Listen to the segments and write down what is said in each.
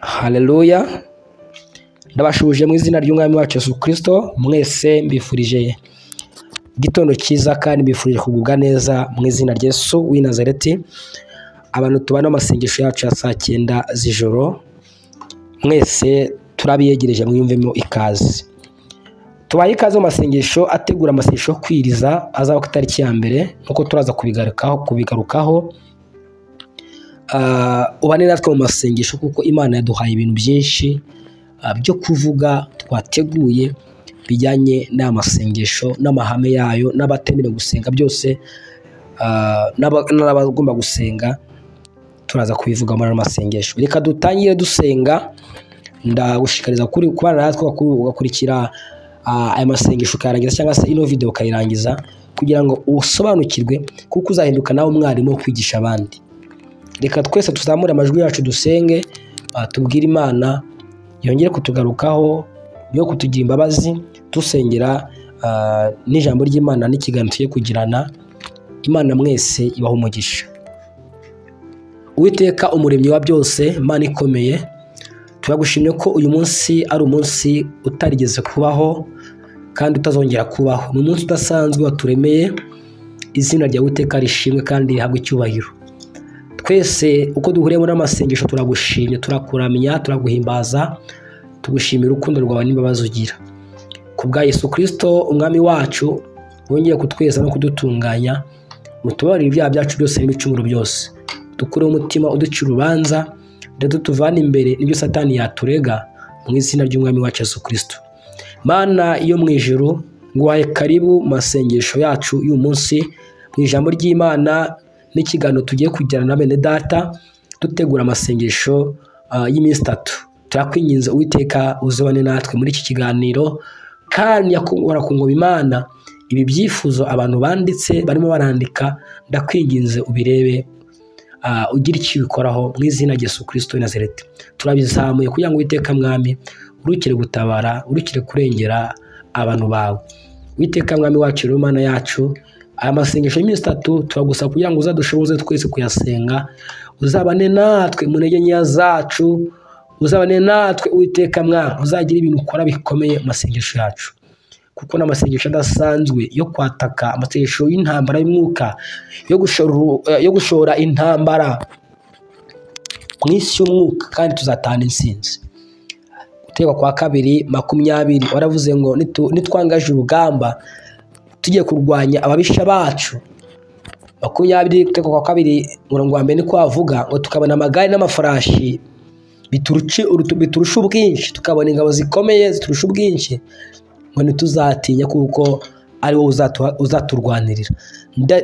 Haleluya. Ndabashubuje mu izina ry'Umwami wacu Yesu Kristo, mwese mbifurije igitondo cyiza kandi mbifurije kugubwa neza mu izina rya Yesu w'i Nazareti. Abantu tubana amasengesho yacu ya saa 9 z'ijoro, mwese turabiyegereje mwiyumvemo ikaze. Tubaye ikaze mu masengesho ategura amasengesho kwiriza azaba ku itariki ya mbere, nkuko turaza kubigarukaho. Ubane natwe mu masengesho kuko Imana yaduhaye ibintu byinshi byo kuvuga twateguye bijyanye n'amasengesho n'amahame yayo, n'abatemerewe gusenga byose n'abagomba gusenga turaza kubivuga muri amasengesho. Reka dutangire dusenga. Ndagushikariza kubana natwe ugakurikira aya masengesho ukayarangiza, cyangwa se ino video ukayirangiza, kugira ngo usobanukirwe, kuko uzahinduka nawe umwarimu wo kwigisha abandi. Reka twese tuzamure amajwi yacu dusenge, tubwire Imana yongere kutugarukaho, yo kutugira imbabazi, dusengera n'ijambo ry'Imana n'ikiganiro tugiye kugirana. Imana mwese ibaho umugisha. Uwiteka umuremyi wa byose, Mana ikomeye, turagushimye ko uyu munsi ari umunsi utarigeze kubaho kandi utazongera kubaho. Ni umunsi udasanzwe waturemeye. Izina rya Uwiteka rishimwe kandi rihabwe icyubahiro. Twese uko duhuriye muri amasengesho turagushimye, turakuramya, turaguhimbaza, tugushimira urukundo rwawe n'imbabazi ugira. Kubwa Yesu Kristo umwami wacu, wongeye kutweza no kudutunganya, mutubarire ibyaha byacu byose n'ibicumuro byose. Dukureho umutima uducira urubanza, ndetse tuvane imbere n'ibyo Satani yaturega, mu izina ry'umwami wacu Yesu Kristo. Mana yo mu ijuru, nguhaye karibu masengesho yacu y'uyu munsi, mu ijambo ry'Imana n'ikiganiro tugiye kugirana na bene data, dutegura amasengesho y'iminsi 3. Turakwinginze Uwiteka uzabane natwe muri iki kiganiro, kandi yakungura ku ngoma Imana ibi byifuzo abantu banditse barimo barandika, ndakwinginze ubirebe, ugira icyo ubikoraho mu izina rya Yesu Kristo w'i Nazareti. Turabizamuye kugira ngo Uwiteka mwami urukire gutabara, urukire kurengera abantu bawe. Uwiteka mwami wacu rero Mana yacu, aya masengesho y'iminsi 3 turagusaba kugira ngo uzadushoboze twese kuyasenga, uzabane natwe mu ntege nkeya zacu, uzabane natwe Uwiteka mwami, uzagira ibintu ukora bikomeye mu masengesho yacu, kuko n'amasengesho adasanzwe yo kwataka, amasengesho y'intambara y'umwuka, yo gushora intambara mu isi y'umwuka, kandi tuzatahana intsinzi. Gutegwa kwa 2:20 waravuze ngo nitwangaje urugamba tugiye kurwanya ababisha bacu. 20 gutegwa kwa 2:2 ni kwavuga ngo tukabona amagare n'amafarashi biturusha ubwinshi, tukabona ingabo zikomeye ziturusha ubwinshi, ngo ntituzatinya kuko ari wowe uzaturwanirira.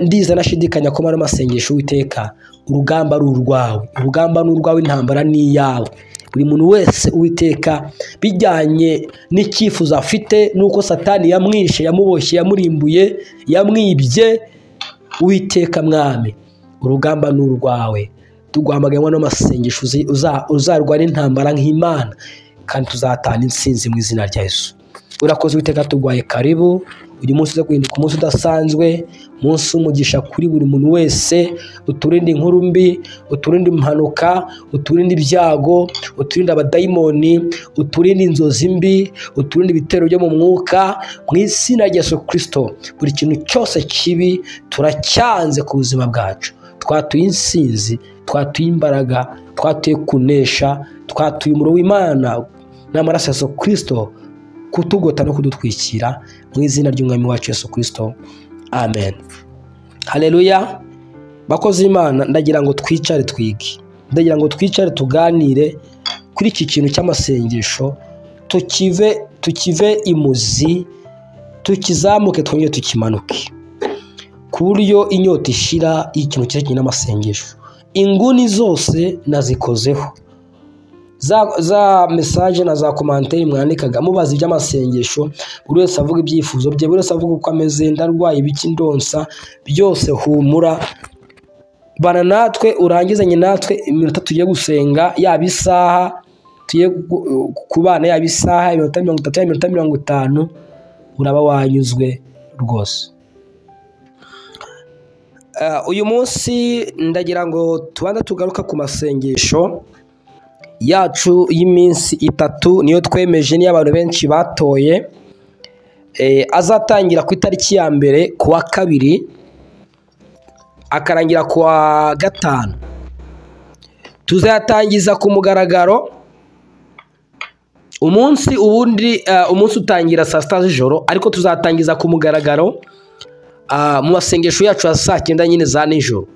Ndiza nashidikanya ko muri masengesho Uwiteka urugamba ari urwawe, urugamba ni urwawe, intambara ni iyawe. Buri muntu wese Uwiteka bijyanye n'icyifuzo afite, nuko Satani yamwishe, yamuboshye, yamurimbuye, yamwibye, Uwiteka mwami urugamba ni urwawe. Tugwamaganywa no masengesho uzarwana intambara nk'Imana, kandi tuzatahana intsinzi mu izina rya Yesu. Urakoze Uwiteka, tugwaye karibu uyu munsi uza guhinduka umunsi udasanzwe, umunsi w'umugisha kuri buri muntu wese. Uturinde inkuru mbi, uturinde impanuka, uturinde ibyago, uturinde abadayimoni, uturinde inzozi mbi, uturinde ibitero byo mu mwuka, mu izina rya Yesu Kristo. Buri kintu cyose kibi turacyanze ku buzima bwacu. Twatuye intsinzi, twatuye imbaraga, twatuye kunesha, twatuye umuriro w'Imana n'amaraso ya Yesu Kristo kutugota no kudutwikira, mu izina ry'umwami wacu Yesu Kristo, amen. Haleluya. Bakoze Imana, ndagira ngo twicare twige, ndagira ngo twicare tuganire kuri iki kintu cy'amasengesho, tukive imuzi, tukizamuke twongere tukimanuke, ku buryo inyota ishira ikintu cyose n'amasengesho. Inguni zose nazikozeho, za message na za commentaire mwandikaga mubaza iby'amasengesho, buri wese avuga ibyifuzo bye, buri wese avuga uko ameze, ndarwaye ibiki, ndonsa, byose humura, bana natwe urangizanye natwe iminota tugiye gusenga, yaba isaha tugiye kubana, yaba isaha, iminota 30, iminota 50, uraba wanyuzwe rwose. Uyu munsi ndagira ngo tubanza tugaruka ku masengesho yacu y'iminsi 3 niyo twemeje niyo abantu benshi batoye, azatangira ku itariki ya mbere kuwa 2 akarangira kuwa 5. Tuzayatangiza ku mugaragaro umunsi utangira saa 6 z'ijoro, ariko tuzatangiza ku mugaragaro mu masengesho yacu ya saa 9 nyine za nijoro.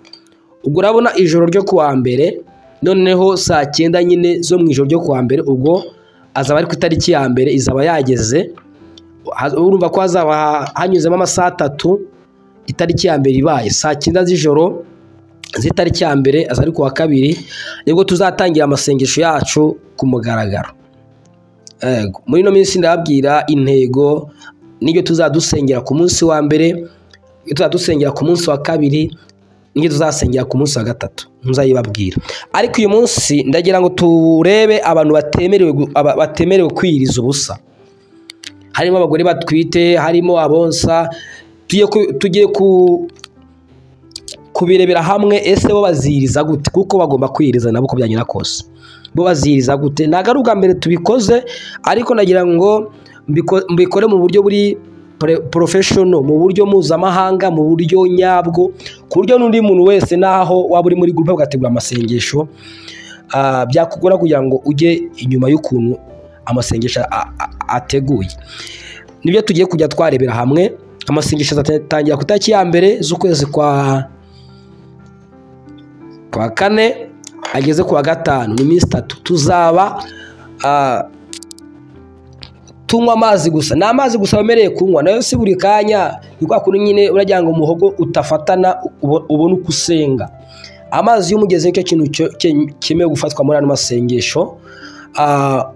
Ubwo urabona ijoro ryo kuwa mbere, noneho saa 9 nyine zo mu ijoro ryo kuwa mbere, ubwo azaba ari ku itariki ya mbere izaba yageze. Urumva ko hazaba hanyuzemo amasaha 3 itariki ya mbere ibaye saa 9 z'ijoro z'itariki ya mbere, azaba ari kuwa 2 nibwo tuzatangira amasengesho yacu ku mugaragaro. Muri no minsi ndababwira intego n'ibyo tuzadusengera ku munsi wa mbere, tuzadusengera ku munsi wa 2 n'ibyo tuzasengera ku munsi wa 3 nzayibabwira. Ariko uyu munsi ndagira ngo turebe abantu batemerewe kwiyiriza ubusa. Harimo abagore batwite, harimo abonsa. Tugiye kubirebera hamwe, ese bo baziriza gute, kuko bagomba kwiyiriza nabo uko byagenda kose. Bo baziriza gute? Ntago ari ubwa mbere tubikoze, ariko nagira ngo mbikore mu buryo buri professional, mu buryo mpuzamahanga, mu buryo nyabwo, ku buryo n'undi muntu wese naho waba uri muri groupe ugategura amasengesho byakugora kugira ngo ujye inyuma y'ukuntu amasengesho ateguye. Nibyo tugiye kujya twarebera hamwe. Amasengesho azatangira ku itariki ya mbere z'ukwezi kwa 4 ageze kuwa 5, ni iminsi 3. Tuzaba tunywa amazi gusa. Ni amazi gusa wemereye kunywa, nayo si buri kanya. Ni kwa kuntu nyine uragira ngo umuhogo utafatana ubone uko usenga. Amazi y'umugezi nicyo kintu kimwe gufatwa muri ano masengesho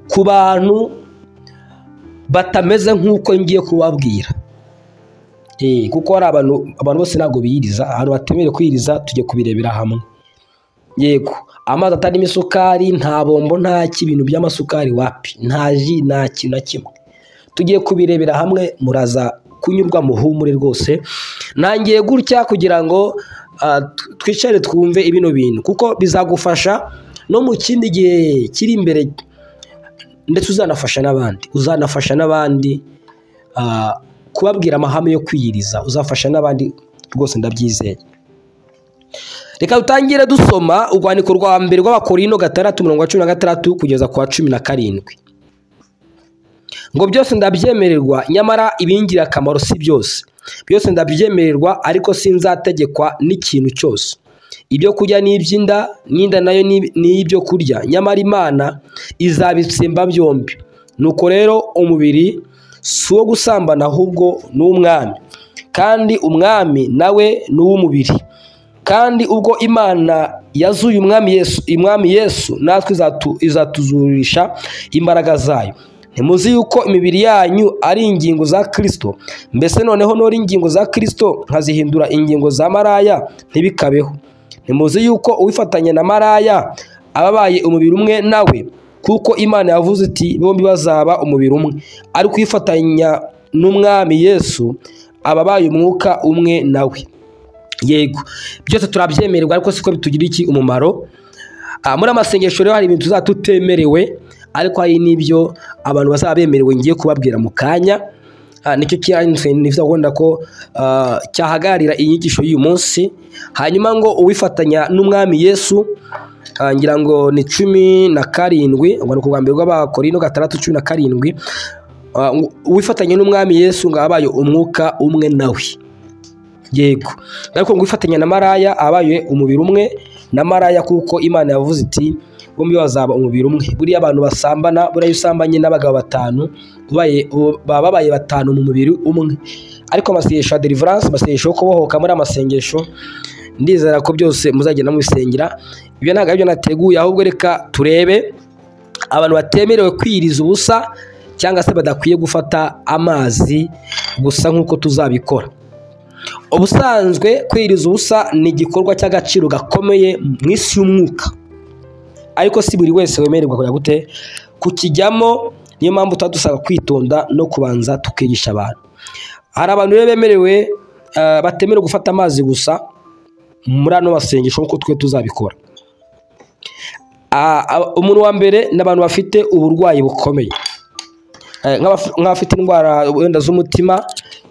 ku bantu batameze nk'uko ngiye kubabwira. Kuko hari abantu bose ntabwo biyiriza. Ahantu batemerewe kwiyiriza tujye kubirebera hamwe. Yego, amazi atarimo isukari, nta bombo, nta ibintu by'amasukari, wapi, nta ji, nta kintu na kimwe. Tugiye kubirebera hamwe, muraza kunyurwa muhumure rwose. Nangiye gutya kugira ngo twicare twumve ibino bintu, kuko bizagufasha no mu kindi gihe kiri imbere, ndetse uzanafasha n'abandi kubabwira amahame yo kwiyiriza. Uzafasha n'abandi rwose, ndabyizeye. Reka dutangire dusoma urwandiko rwa mbere rw'Abakorinto 6:16 kugeza ku 17. Ngo byose ndabyemererwa, nyamara ibingira akamaro si byose. Byose ndabyemererwa, ariko sinzategekwa n'ikintu cyose. Ibyo kurya n'iby'inda, n'inda nayo ni ibyo kurya, nyamara Imana izabitsemba byombi. Nuko rero umubiri si uwo gusambana, ahubwo ni uw'Umwami, kandi Umwami nawe ni uw'umubiri. Kandi ubwo Imana yazuye Umwami Yesu, natwe izatuzurisha imbaraga zayo. Ntimuzi yuko imibiri yanyu ari ingingo za Kristo? Mbese noneho nori ingingo za Kristo nkazihindura ingingo za maraya ntibikabeho? Ntimuzi yuko uwifatanya na maraya ababaye umubiri umwe nawe? Kuko Imana yavuze iti bombi bazaba umubiri umwe. Ariko uwifatanya n'Umwami Yesu ababaye umwuka umwe nawe. Yego, byose turabyemererwa, ariko siko bitugira iki umumaro. Muri amasengesho rero hari ibintu tuzatutemerewe, ariko hari n'ibyo abantu bazaba bemerewe ngiye kubabwira mu kanya. Nicyo nifuza kubona ko cyahagararira inyigisho y'uyu munsi. Hanyuma ngo uwifatanya n'Umwami Yesu, ngira ngo ni 17, ngo ku rwambere rw'Abakorinto 6:17. Uwifatanya n'Umwami Yesu ngo abaye umwuka umwe nawe. Yego, ariko ngo uwifatanya na maraya abaye umubiri umwe na maraya, kuko Imana yavuze iti bombi bazaba umubiri umwe. Buriya abantu basambana, buriya usambanye n'abagabo 5 babaye 5 mu mubiri umwe. Ariko amasengesho ya deliverance, amasengesho yo kubohoka, muri amasengesho ndizera ko byose muzagenda mubisengera. Ibyo ntabwo ari byo nateguye, ahubwo reka turebe abantu batemerewe kwiyiriza ubusa, cyangwa se badakwiye gufata amazi gusa nk'uko tuzabikora. Ubusanzwe kwiyiriza ubusa ni igikorwa cy'agaciro gakomeye mu isi y'umwuka, ariko si buri wese wemererwa kujya gute kukijyamo. Niyo mpamvu tuba dusaba kwitonda no kubanza tukigisha abantu. Hari abantu rero bemerewe batemerewe gufata amazi gusa muri ano masengesho nk'uko twe tuzabikora. Umuntu wa mbere n'abantu bafite uburwayi bukomeye, nk'abafite indwara wenda z'umutima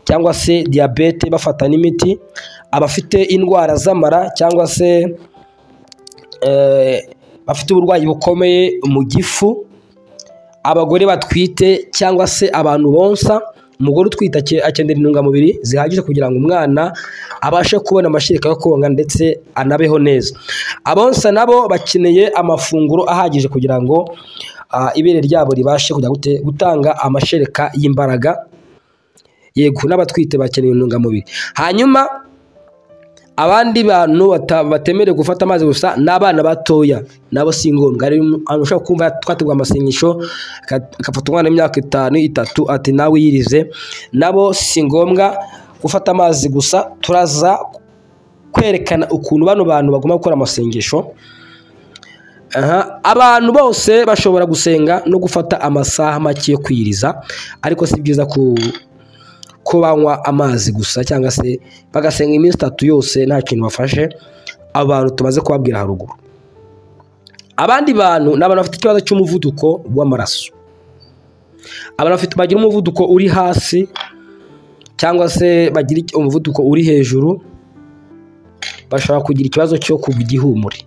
cyangwa se diyabete bafata n'imiti, abafite indwara z'amara cyangwa se bafite uburwayi bukomeye mu gifu, abagore batwite cyangwa se abantu bonsa. Umugore utwite akenera intungamubiri zihagije kugira ngo umwana abashe kubona amashereka yo konka ndetse anabeho neza. Abonsa nabo bakeneye amafunguro ahagije kugira ngo ibere ryabo ribashe kujya gutanga amashereka y'imbaraga. Yego, n'abatwite bakeneye intungamubiri. Hanyuma abandi bantu batemerewe gufata amazi gusa n'abana batoya, nabo si ngombwa. Hari abantu ushobora kumva twategura amasengesho akafata umwana w'imyaka 5-3 ati nawe yirize, nabo si ngombwa gufata amazi gusa. Turaza kwerekana ukuntu bano bantu bagomba gukora amasengesho. Abantu bose bashobora gusenga no gufata amasaha make yo kwiriza, ariko si byiza ko banywa amazi gusa cyangwa se bagasenga iminsi 3 yose nta kintu bafashe. Abantu tumaze kubabwira haruguru. Abandi bantu n'abantu bafite ikibazo cy'umuvuduko w'amaraso, abantu bagira umuvuduko uri hasi cyangwa se bagira umuvuduko uri hejuru, bashobora kugira ikibazo cyo kugira igihumure.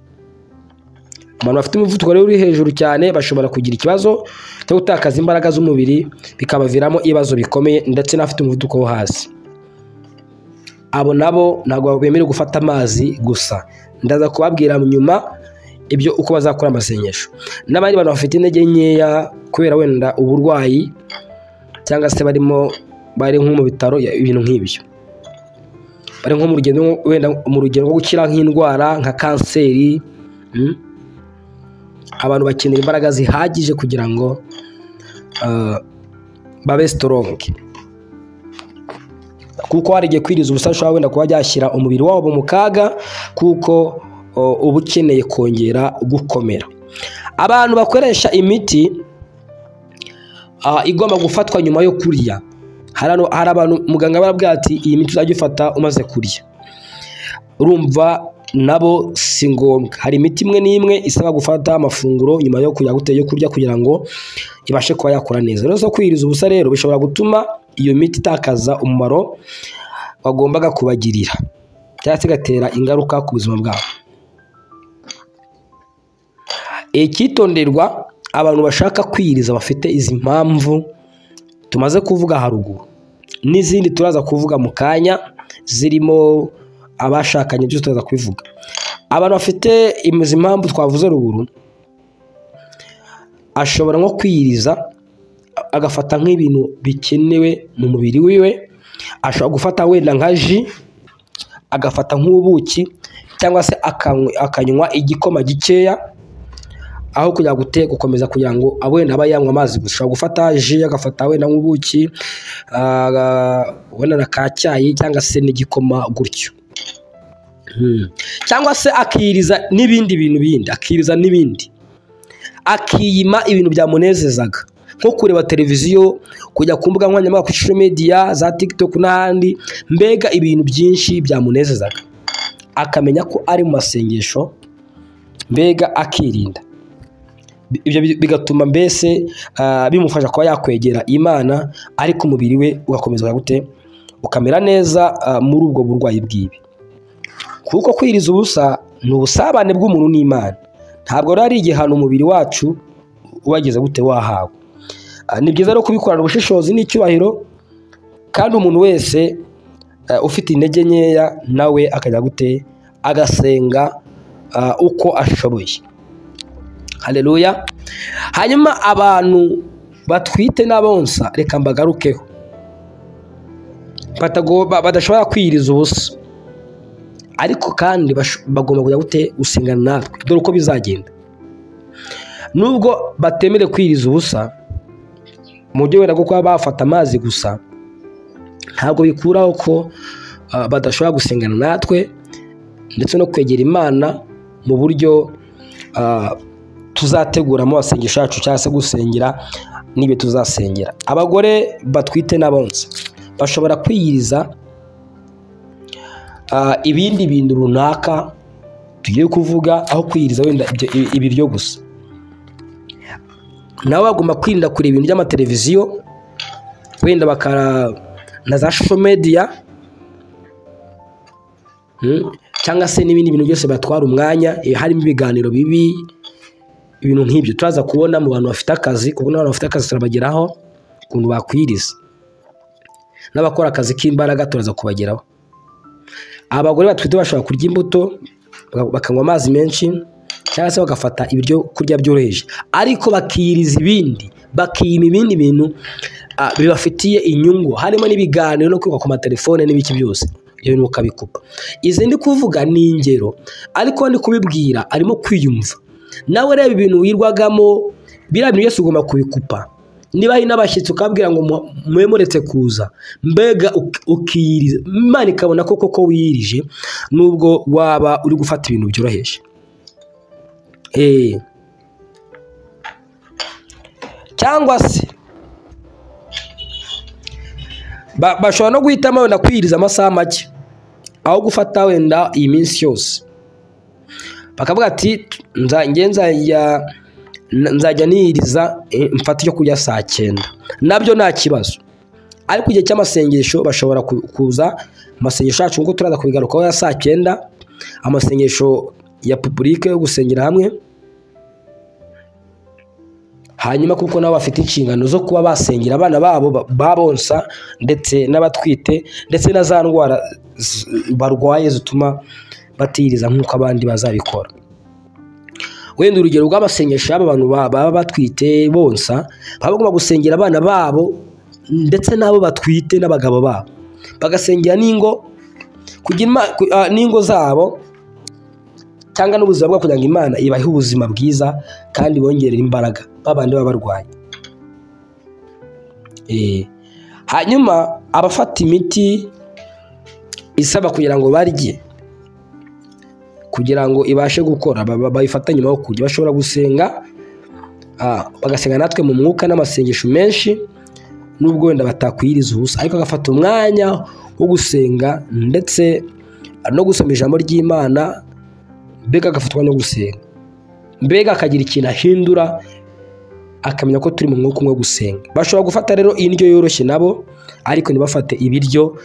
Abantu bafite umuvuduko uri hejuru cyane bashobora kugira ikibazo cyo gutakaza imbaraga z'umubiri, bikabaviramo ibibazo bikomeye, ndetse n'afite umuvuduko wo hasi. Abo nabo ntabwo bemerewe gufata amazi gusa. Ndaza kubabwira nyuma ibyo uko bazakora amasengesho. N'abandi bantu bafite intege nkeya kubera wenda uburwayi cyangwa se bari nko mu bitaro, ibintu nk'ibyo, bari nko mu rugendo rwo gukira nk'indwara nka kanseri. Abantu bakenera imbaraga zihagije kugira ngo babe strong, kuko hari igihe kwiriza ubusa ushobora wenda kuba byashyira umubiri wabo mu kaga, kuko uba ukeneye kongera gukomera. Abantu bakoresha imiti igomba gufatwa nyuma yo kurya. Hari abantu muganga barabwira ati iyi miti uzajya ufata umaze kurya. Urumva nabo si ngombwa. Hari imiti imwe n'imwe isaba gufata amafunguro nyuma yo kurya kugira ngo ibashe kuba yakora neza. Rero so kwiriza ubusa rero bishobora gutuma iyo miti itakaza umumaro wagombaga kubagirira, cyangwa se gatera ingaruka ku buzima bwabo. Icyitonderwa, abantu bashaka kwiriza bafite izi mpamvu tumaze kuvuga haruguru, n'izindi turaza kuvuga mu kanya zirimo abashakanye, byose turaza kubivuga. Abantu bafite izi mpamvu twavuze ruguru, ashobora nko kwiriza agafata nk'ibintu bikenewe mu mubiri wiwe. Ashobora gufata wenda nka ji, agafata nk'ubuki, cyangwa se akanywa igikoma gikeya, aho kujya gukomeza kugira ngo wenda aba yanywa amazi gusa. Ashobora gufata ji, agafata wenda nk'ubuki, wenda na kacyayi cyangwa se n'igikoma gutyo. Cyangwa se akiriza n'ibindi bintu bindi, akiyima ibintu byamunezezaga, nko kureba televiziyo, kujya ku mbuga nkoranyambaga, ku social media za TikTok n'ahandi, mbega ibintu byinshi byamunezezaga. Akamenya ko ari mu masengesho, mbega akirinda. Ibyo bigatuma mbese bimufasha kuba yakwegera Imana, ariko umubiri we ugakomeza ukamera neza muri ubwo burwayi bwibi. Kuko kwiriza ubusa ni ubusabane bw'umuntu n'Imana. Ntabwo ari igihano umubiri wacu ubageze wahawe. Ni byiza rero kubikorana ubushishozi n'icyubahiro, kandi umuntu wese ufite intege nkeya nawe akajya agasenga uko ashoboye. Haleluya. Hanyuma abantu batwite n'abonsa, reka mbagarukeho, badashobora kwiriza ubusa, ariko kandi bagomba kujya gusengana natwe. Dore uko bizagenda. Nubwo batemere kwiriza ubusa, mu buryo wenda kuba bafata amazi gusa, ntabwo bikuraho ko badashobora gusengana natwe ndetse no kwegera Imana mu buryo tuzateguramo amasengesho yacu, cyangwa se gusengera n'ibi tuzasengera. Abagore batwite n'abonsa bashobora kwiyiriza ibindi bintu runaka tugiye kuvuga, aho kwiyiriza wenda ibiryo gusa. nabo bagomba kwirinda kureba ibintu by'amateleviziyo, wenda na za social media, cyangwa se n'ibindi bintu byose batwara umwanya, harimo ibiganiro bibi, ibintu nk'ibyo turaza kubona mu bantu bafite akazi, kuko n'abantu bafite akazi turabageraho ukuntu bakwiriza, n'abakora akazi k'imbaraga turaza kubageraho. Abagore batwite bashobora kurya imbuto, bakanywa amazi menshi, cyangwa se bagafata ibiryo kurya byoroheje, ariko bakiyiriza ibindi, bakiyima ibindi bintu bibafitiye inyungu, harimo n'ibiganiro no kwiga ku matelefone n'ibiki byose, ibyo bintu ukabikupa. Izi ndi kuvuga ni ingero, ariko ndi kubibwira arimo kwiyumva. Nawe reba ibintu wirwagamo, biriya bintu byose ugomba kubikupa. Niba hari n'abashyitsi ukabwira ngo mube muretse kuza, mbega ukiyiriza, Imana ikabona koko wiyirije, nubwo waba uri gufata ibintu byoroheje. Cyangwa se bashobora no guhitamo wenda kwiyiriza amasaha make aho gufata wenda iyi minsi yose, bakavuga ati nzajya niyiriza mfata icyo kurya saa 9, nabyo nta kibazo. Ariko igihe cy'amasengesho bashobora kuza amasengesho yacu nk'uko turaza kubigarukaho ya saa 9, amasengesho ya publique yo gusengera hamwe, hanyuma kuko nabo bafite inshingano zo kuba basengera abana babo babonsa, ndetse n'abatwite, ndetse na za ndwara barwaye zituma batiriza nk'uko abandi bazabikora. Wenda urugero rw'amasengesho y'aba bantu baba batwite bonsa, baba bagomba gusengera abana babo ndetse n'abo batwite n'abagabo babo, bagasengera n'ingo zabo, cyangwa n'ubuzima bwo kugira ngo Imana ibahe ubuzima bwiza kandi bongerera imbaraga babandi baba barwaye. Hanyuma abafata imiti isaba kugira ngo barye, kugira ngo ibashe gukora, bayifata nyuma yo kurya, bashobora gusenga, bagasenga natwe mu mwuka n'amasengesho menshi, nubwo wenda batakwiriza ubusa, ariko agafata umwanya wo gusenga ndetse no gusoma ijambo ry'Imana, mbega agafatwa no gusenga, mbega akagira ikintu ahindura, akamenya ko turi mu mwuka umwe wo gusenga. Bashobora gufata rero indyo yoroshye nabo, ariko ntibafate ibiryo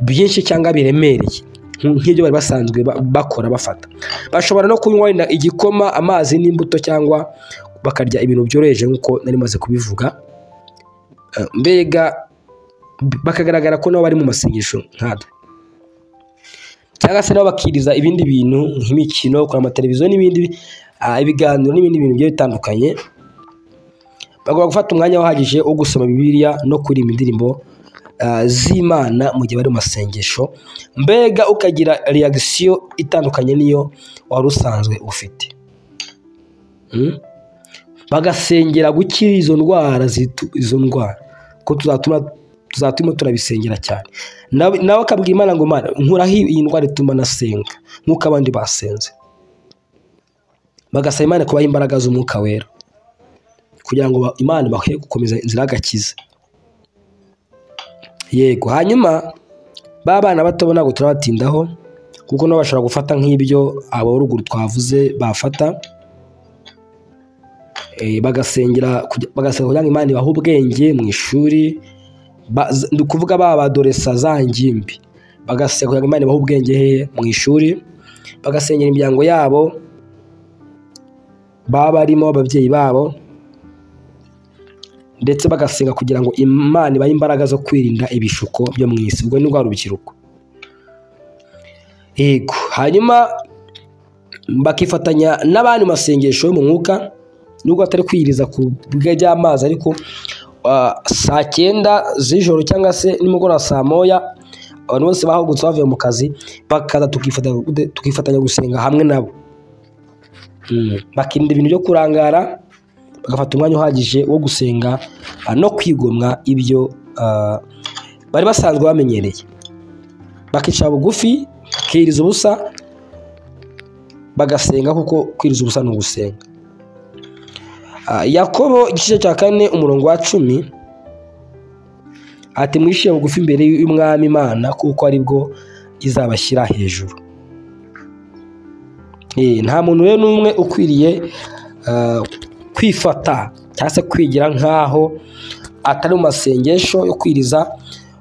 byinshi cyangwa biremereye nk'ibyo bari basanzwe bakora bafata. Bashobora no kunywa wenda igikoma, amazi n'imbuto, cyangwa bakarya ibintu byoroheje nk'uko nari maze kubivuga, mbega bakagaragara ko nabo bari mu masengesho nkatwe. Cyangwa se nabo bakiriza ibindi bintu nk'imikino, kuri amateleviziyo n'ibindi, ibiganiro n'ibindi bintu bigiye bitandukanye. Bagomba gufata umwanya uhagije wo gusoma Bibiliya no kuririmba indirimbo z'Imana mu gihe bari mu masengesho, mbega ukagira reaction itandukanye niyo wari usanzwe ufite. Bagasengera gukira izo ndwara ko tuzatuma turabisengera cyane. Nawe akabwira Imana ngo Mana nkuraho iyi ndwara ituma nasenga nk'uko abandi basenze. Bagasaba Imana kubaha imbaraga z'Umwuka Wera kugira ngo Imana bahe gukomeza inzira y'agakiza. Yego, hanyuma bana bato ntabwo turabatindaho, kuko nabo bashobora gufata nk'ibyo abo ruguru twavuze bafata, bagasengera kugira ngo Imana ibahe ubwenge mu ishuri, ndi kuvuga badoresa za ngimbi, bagasengera kugira ngo Imana ibahe ubwenge mu ishuri, bagasengera imiryango yabo baba barimo, ababyeyi babo, ndetse bagasenga kugira ngo Imana ibahe imbaraga zo kwirinda ibishuko byo mu isi, ubwo ni rwa rubyiruko. Yego, hanyuma bakifatanya n'abandi masengesho yo mu mwuka, nubwo atari kwiyiriza ku bw'amazi, ariko saa 9 z'ijoro cyangwa se nimugoroba saa 1, abantu bose bahagutse bavuye mu kazi, bakaza tukifatanya gusenga hamwe nabo, bakirinda ibintu byo kurangara, bagafata umwanya uhagije wo gusenga no kwigomwa ibyo bari basanzwe bamenyereye, bakicara bugufi, bakiriza ubusa, bagasenga, kuko kwiriza ubusa ni ugusenga. Yakobo igice cya 4 umurongo wa 10 ati mwishire bugufi imbere y'Umwami Imana, kuko aribwo izabashyira hejuru. Nta muntu rero n'umwe ukwiriye kwifata cyangwa se kwigira nk'aho atari mu masengesho yo kwiriza,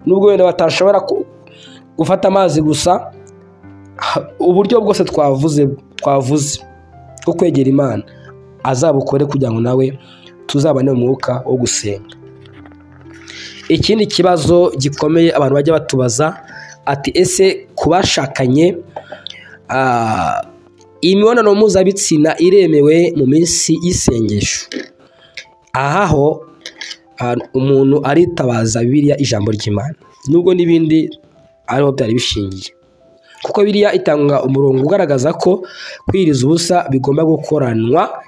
nubwo wenda batashobora gufata amazi gusa, uburyo bwose twavuze bwo kwegera Imana azabukore kugira ngo nawe tuzabane mu mwuka wo gusenga. Ikindi kibazo gikomeye abantu bajya batubaza ati ese kubashakanye imibonano mpuzabitsina iremewe mu minsi y'isengesho? Ahaho umuntu aritabaza Bibiliya, ijambo ry'Imana, nubwo n'ibindi ariho byari bishingiye, kuko Bibiliya itanga umurongo ugaragaza ko kwiriza ubusa bigomba gukoranwa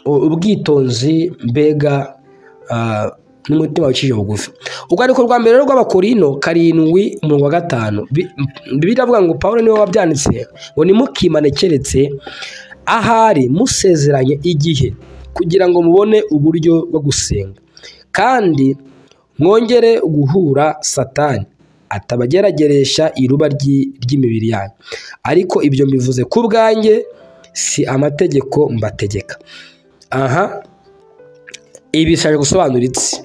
ubwitonzi, mbega n'umutima wicishije bugufi. Urwandiko rwa mbere rw'Abakorino 7:5, Bibiliya iravuga ngo Pawulo niwe wabyanditse ngo nimukimane keretse ahari musezeranye igihe, kugira ngo mubone uburyo bwo gusenga, kandi mwongere guhura Satani atabagerageresha iruba ry'imibiri yanyu. Ariko ibyo mbivuze ku bwanjye, si amategeko mbategeka. Ibi bishaje gusobanura iki?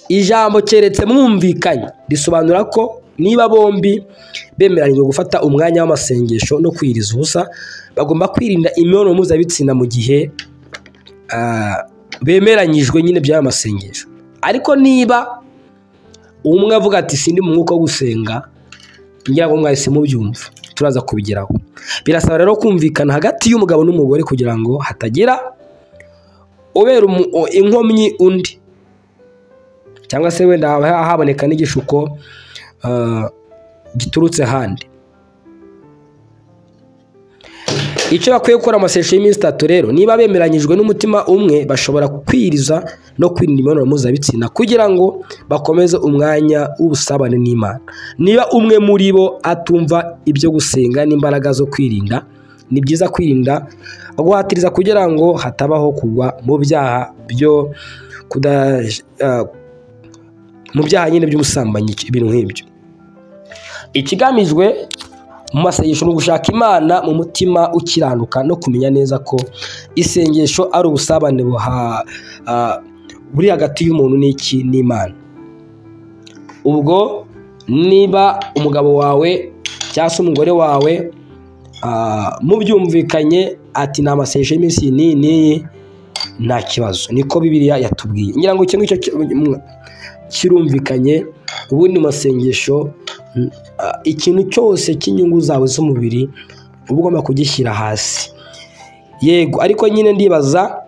Ijambo keretse mwumvikanye risobanura ko niba bombi bemeranyijwe gufata umwanya w'amasengesho no kwiriza ubusa, bagomba kwirinda imibonano mpuzabitsina mu gihe bemeranyijwe nyine by'aya masengesho. Ariko niba umwe avuga ati sindi mu mwuka wo gusenga, ngira ngo mwahise mubyumva, turaza kubigeraho. Birasaba rero kumvikana hagati y'umugabo n'umugore kugira ngo hatagira ubera inkomyi undi, cyangwa se wenda haboneka n'igishuko giturutse handi. Icyo bakwiye gukora amasengesho y'iminsi 3 rero, niba bemeranyijwe n'umutima umwe, bashobora kwiriza no kwirinda imibonano mpuzabitsina kugira ngo bakomeze umwanya w'ubusabane n'Imana. Niba umwe muri bo atumva ibyo gusenga n'imbaraga zo kwirinda, ni byiza kwirinda guhatiriza kugira ngo hatabaho kugwa mu byaha mu byaha nyine by'umusambanyi, ibintu nk'ibyo. Ikigamijwe mu masengesho ni ugushaka Imana mu mutima ukiranuka no kumenya neza ko isengesho ari ubusabane buri hagati y'umuntu n'Imana. Ubwo niba umugabo wawe cyangwa se umugore wawe mubyumvikanye ati ni amasengesho y'iminsi n'iyi, nta kibazo, niko Bibiliya yatubwiye. Ngira ngo icyo ngicyo kirumvikanye. Ubundi masengesho, ikintu cyose cy'inyungu zawe z'umubiri uba ugomba kugishyira hasi, yego. Ariko nyine ndibaza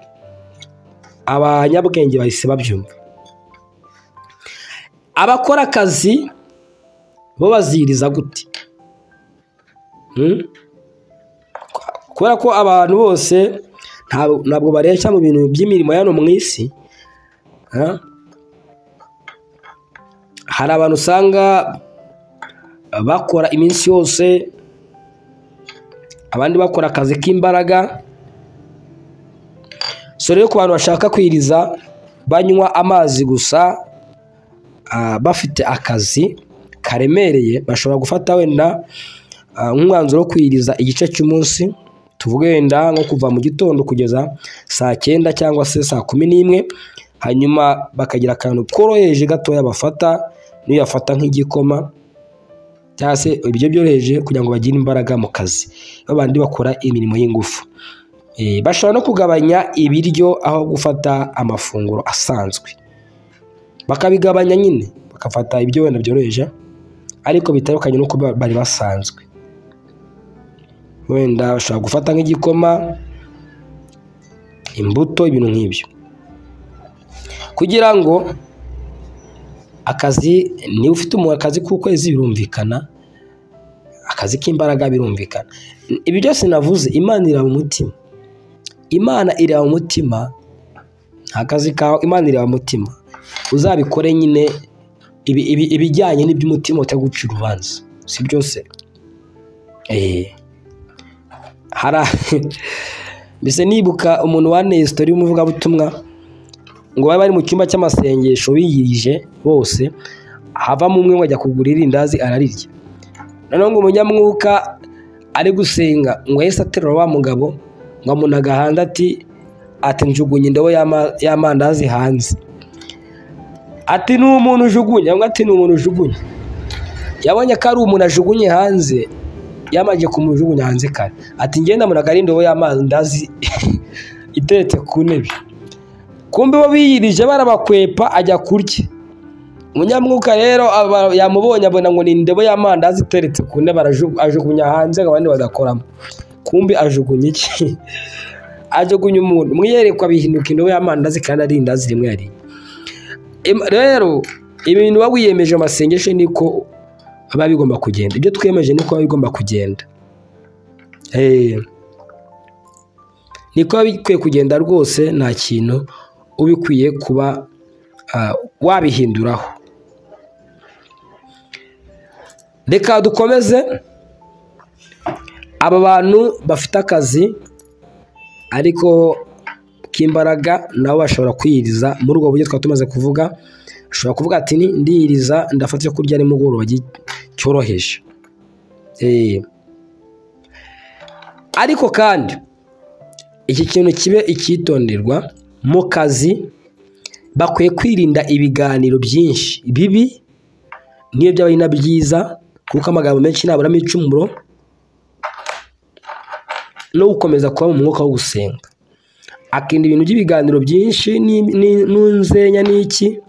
abanyabwenge bahise babyumva. Abakora akazi bo baziriza gute? Kubera ko abantu bose ntabwo bareshya mu bintu by'imirimo hano mu isi. Hari abantu usanga bakora iminsi yose, abandi bakora akazi k'imbaraga. So rero ku bantu bashaka kwiriza banywa amazi gusa, bafite akazi karemereye, bashobora gufata wenda nk'umwanzuro wo kwiriza igice cy'umunsi, tuvuge wenda nko kuva mu gitondo kugeza saa 9 cyangwa se saa 11, hanyuma bakagira akantu koroheje gatoya bafata, niyo yafata nk'igikoma cyangwa se ibyo byoroheje kugira ngo bagire imbaraga mu kazi. Abandi bakora imirimo y'ingufu, bashobora no kugabanya ibiryo aho gufata amafunguro asanzwe, bakabigabanya nyine, bakafata ibyo wenda byoroheje ariko bitandukanye n'uko bari basanzwe. Wenda bashobora gufata nk'igikoma, imbuto, ibintu nk'ibyo, kugira ngo akazi, niba ufite akazi k'ukwezi birumvikana, akazi k'imbaraga birumvikana. Ibi byose navuze, Imana ireba mu mutima. Imana ireba mu mutima, akazi kawe Imana ireba mu mutima. Uzabikore nyine ibijyanye n'iby'umutima utagucira urubanza, si byose. Mbese nibuka umuntu waneye story y'umuvugabutumwa ngo bari mu cyumba cy'amasengesho biyirije bose, havamo umwe ngo ajya kugura irindazi ararirya. Noneho ngo umunyamwuka ari gusenga ngo yahise aterura wa mugabo ngo amunaga hanze ati njugunye indobo y'amandazi hanze. Ati ni umuntu ujugunye, ngo ati ni umuntu ujugunye. Yabonye ko ari umuntu ajugunye hanze, yamaje kumujugunya hanze kare. Ati ngenda munaga ari indobo y'amandazi iteretse ku ntebe. Kumbe bo biyirije barabakwepa ajya kurya. Umunyamwuka rero yamubonye abona ngo ni indobo y'amandazi iteretse ku ntebe, ajugunya hanze abandi bagakoramo. Kumbe ajugunya iki? Ajugunya umuntu. Mwiyerekwa bihinduka indobo y'amandazi kandi ari indazi rimwe yari. Rero ibintu bawiyemeje amasengesho niko aba bigomba kugenda. Ibyo twiyemeje niko aba bigomba kugenda. Niko bikwiye kugenda rwose, nta kintu ubikwiye kuba wabihinduraho. Reka dukomeze. Aba bantu bafite akazi ariko k'imbaraga nabo bashobora kwiyiriza muri ubwo buryo twari tumaze kuvuga. Ushobora kuvuga ati ndiyiriza ndafata icyo kurya nimugoroba cyoroheje. Ariko kandi iki kintu kibe icyitonderwa mu kazi, bakwiye kwirinda ibiganiro byinshi bibi niyo byaba ari na byiza, kuko amagambo menshi naburamo icumuro no gukomeza kuba mu mwuka wo gusenga. Akinda ibintu by'ibiganiro byinshi n'unzenya n'iki,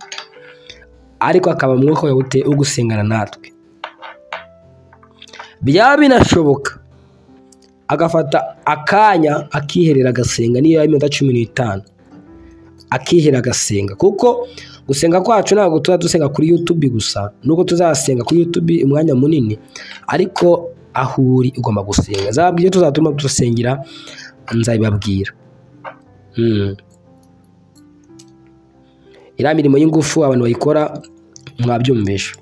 ariko akaba mu mwuka wo gusengana natwe. Byaba binashoboka agafata akanya akiherera agasenga, niyo yaba iminota 15 akiherera agasenga, kuko gusenga kwacu ntabwo tuba dusenga kuri YouTube gusa, nuko tuzasenga kuri YouTube umwanya munini, ariko aho uri ugomba gusenga. Zabwiye tuzatuma dusengera nzabibabwira. Iriya mirimo y'ingufu abantu bayikora mwabyumvisha.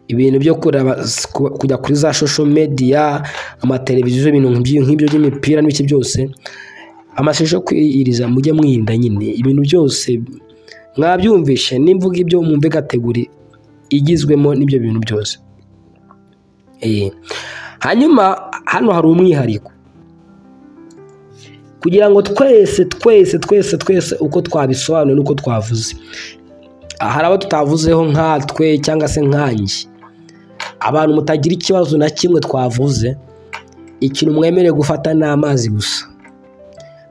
Ibintu byo kujya kuri za social media, amateleviziyo, ibintu nk'ibyo by'imipira n'ibiki byose, amashusho kwiyiriza mujye mwirinda nyine. Ibintu byose mwabyumvishe, nimvuga ibyo mumve kategori igizwemo n'ibyo bintu byose. Hanyuma hano hari umwihariko kugira ngo twese uko twabisobanuye nuko twavuze. Hari abo tutavuzeho nkatwe cyangwa se nkanjye, abantu mutagira ikibazo na kimwe twavuze. Ikintu mwemereye gufata ni amazi gusa.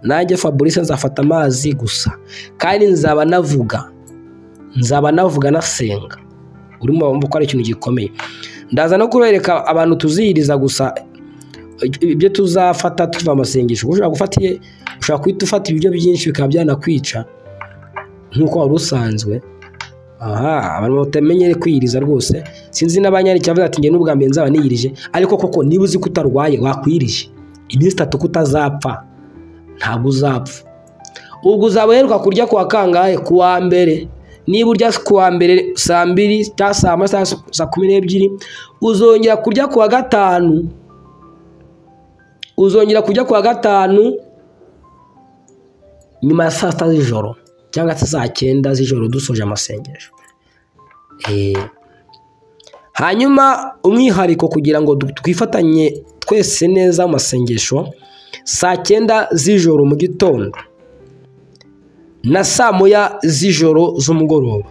Nanjye Fabrice nzafata amazi gusa, kandi nzaba navuga nasenga. Urimo bumva ko ari ikintu gikomeye. Ndaza no kubereka abantu tuzihiriza gusa ibyo tuzafata tuva amasengesho. Ushobora kwita ufata ibiryo byinshi bikaba byanakwica nk'uko wari usanzwe. Abantu batamenyere kwiyiriza rwose. Sinzi n'abanyari cyavuze ati nge n'ubwa mbere nzaba niyirije, ariko koko niba uzi kutarwaye wakwirije iminsi 3 kutazapfa, ntabwo uzapfa. Ubwo uzabaheruka kurya kuwa kangahe? Kuwa mbere. Niba urya kuwa mbere saa 2 cyangwa saa 12, uzongera kurya kuwa gatanu. Uzongera kurya kuwa gatanu nyuma ya saa 6 z'ijoro cyangwa se saa 9 z'ijoro dusoje amasengesho. Hanyuma umwihariko kugira ngo twifatanye twese neza mu masengesho, saa 9 z'ijoro mu gitondo na saa 1 z'ijoro z'umugoroba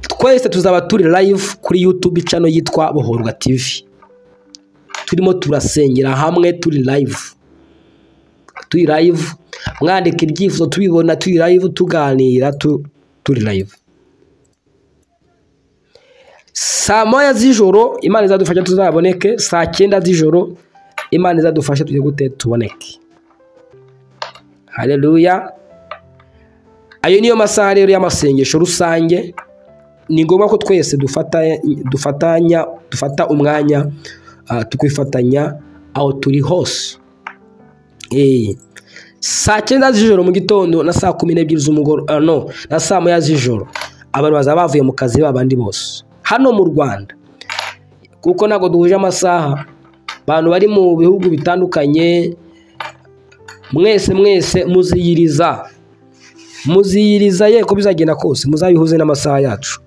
twese tuzaba turi live kuri YouTube channel yitwa Bohorwa TV. Turimo turasengera hamwe, turi live, mwandika ibyifuzo tubibona, turi live, tuganira, turi live. Saa 1 z'ijoro Imana izadufasha tuzaboneke, saa 9 z'ijoro Imana izadufasha tujye gute tuboneke. Haleluya. Ayo niyo masaha rero y'amasengesho rusange. Ni ngombwa ko twese dufata umwanya tukwifatanya aho turi hose. Saa 9 z'ijoro mu gitondo na saa 12 z'umugoroba, na saa 1 z'ijoro abantu bazaba bavuye mu kazi babandi bose hano mu Rwanda, kuko nago duhuje amasaha. Abantu bari mu bihugu bitandukanye, mwese muziyiriza ye ko bizagenda kose, muzabihuze n'amasaha yacu.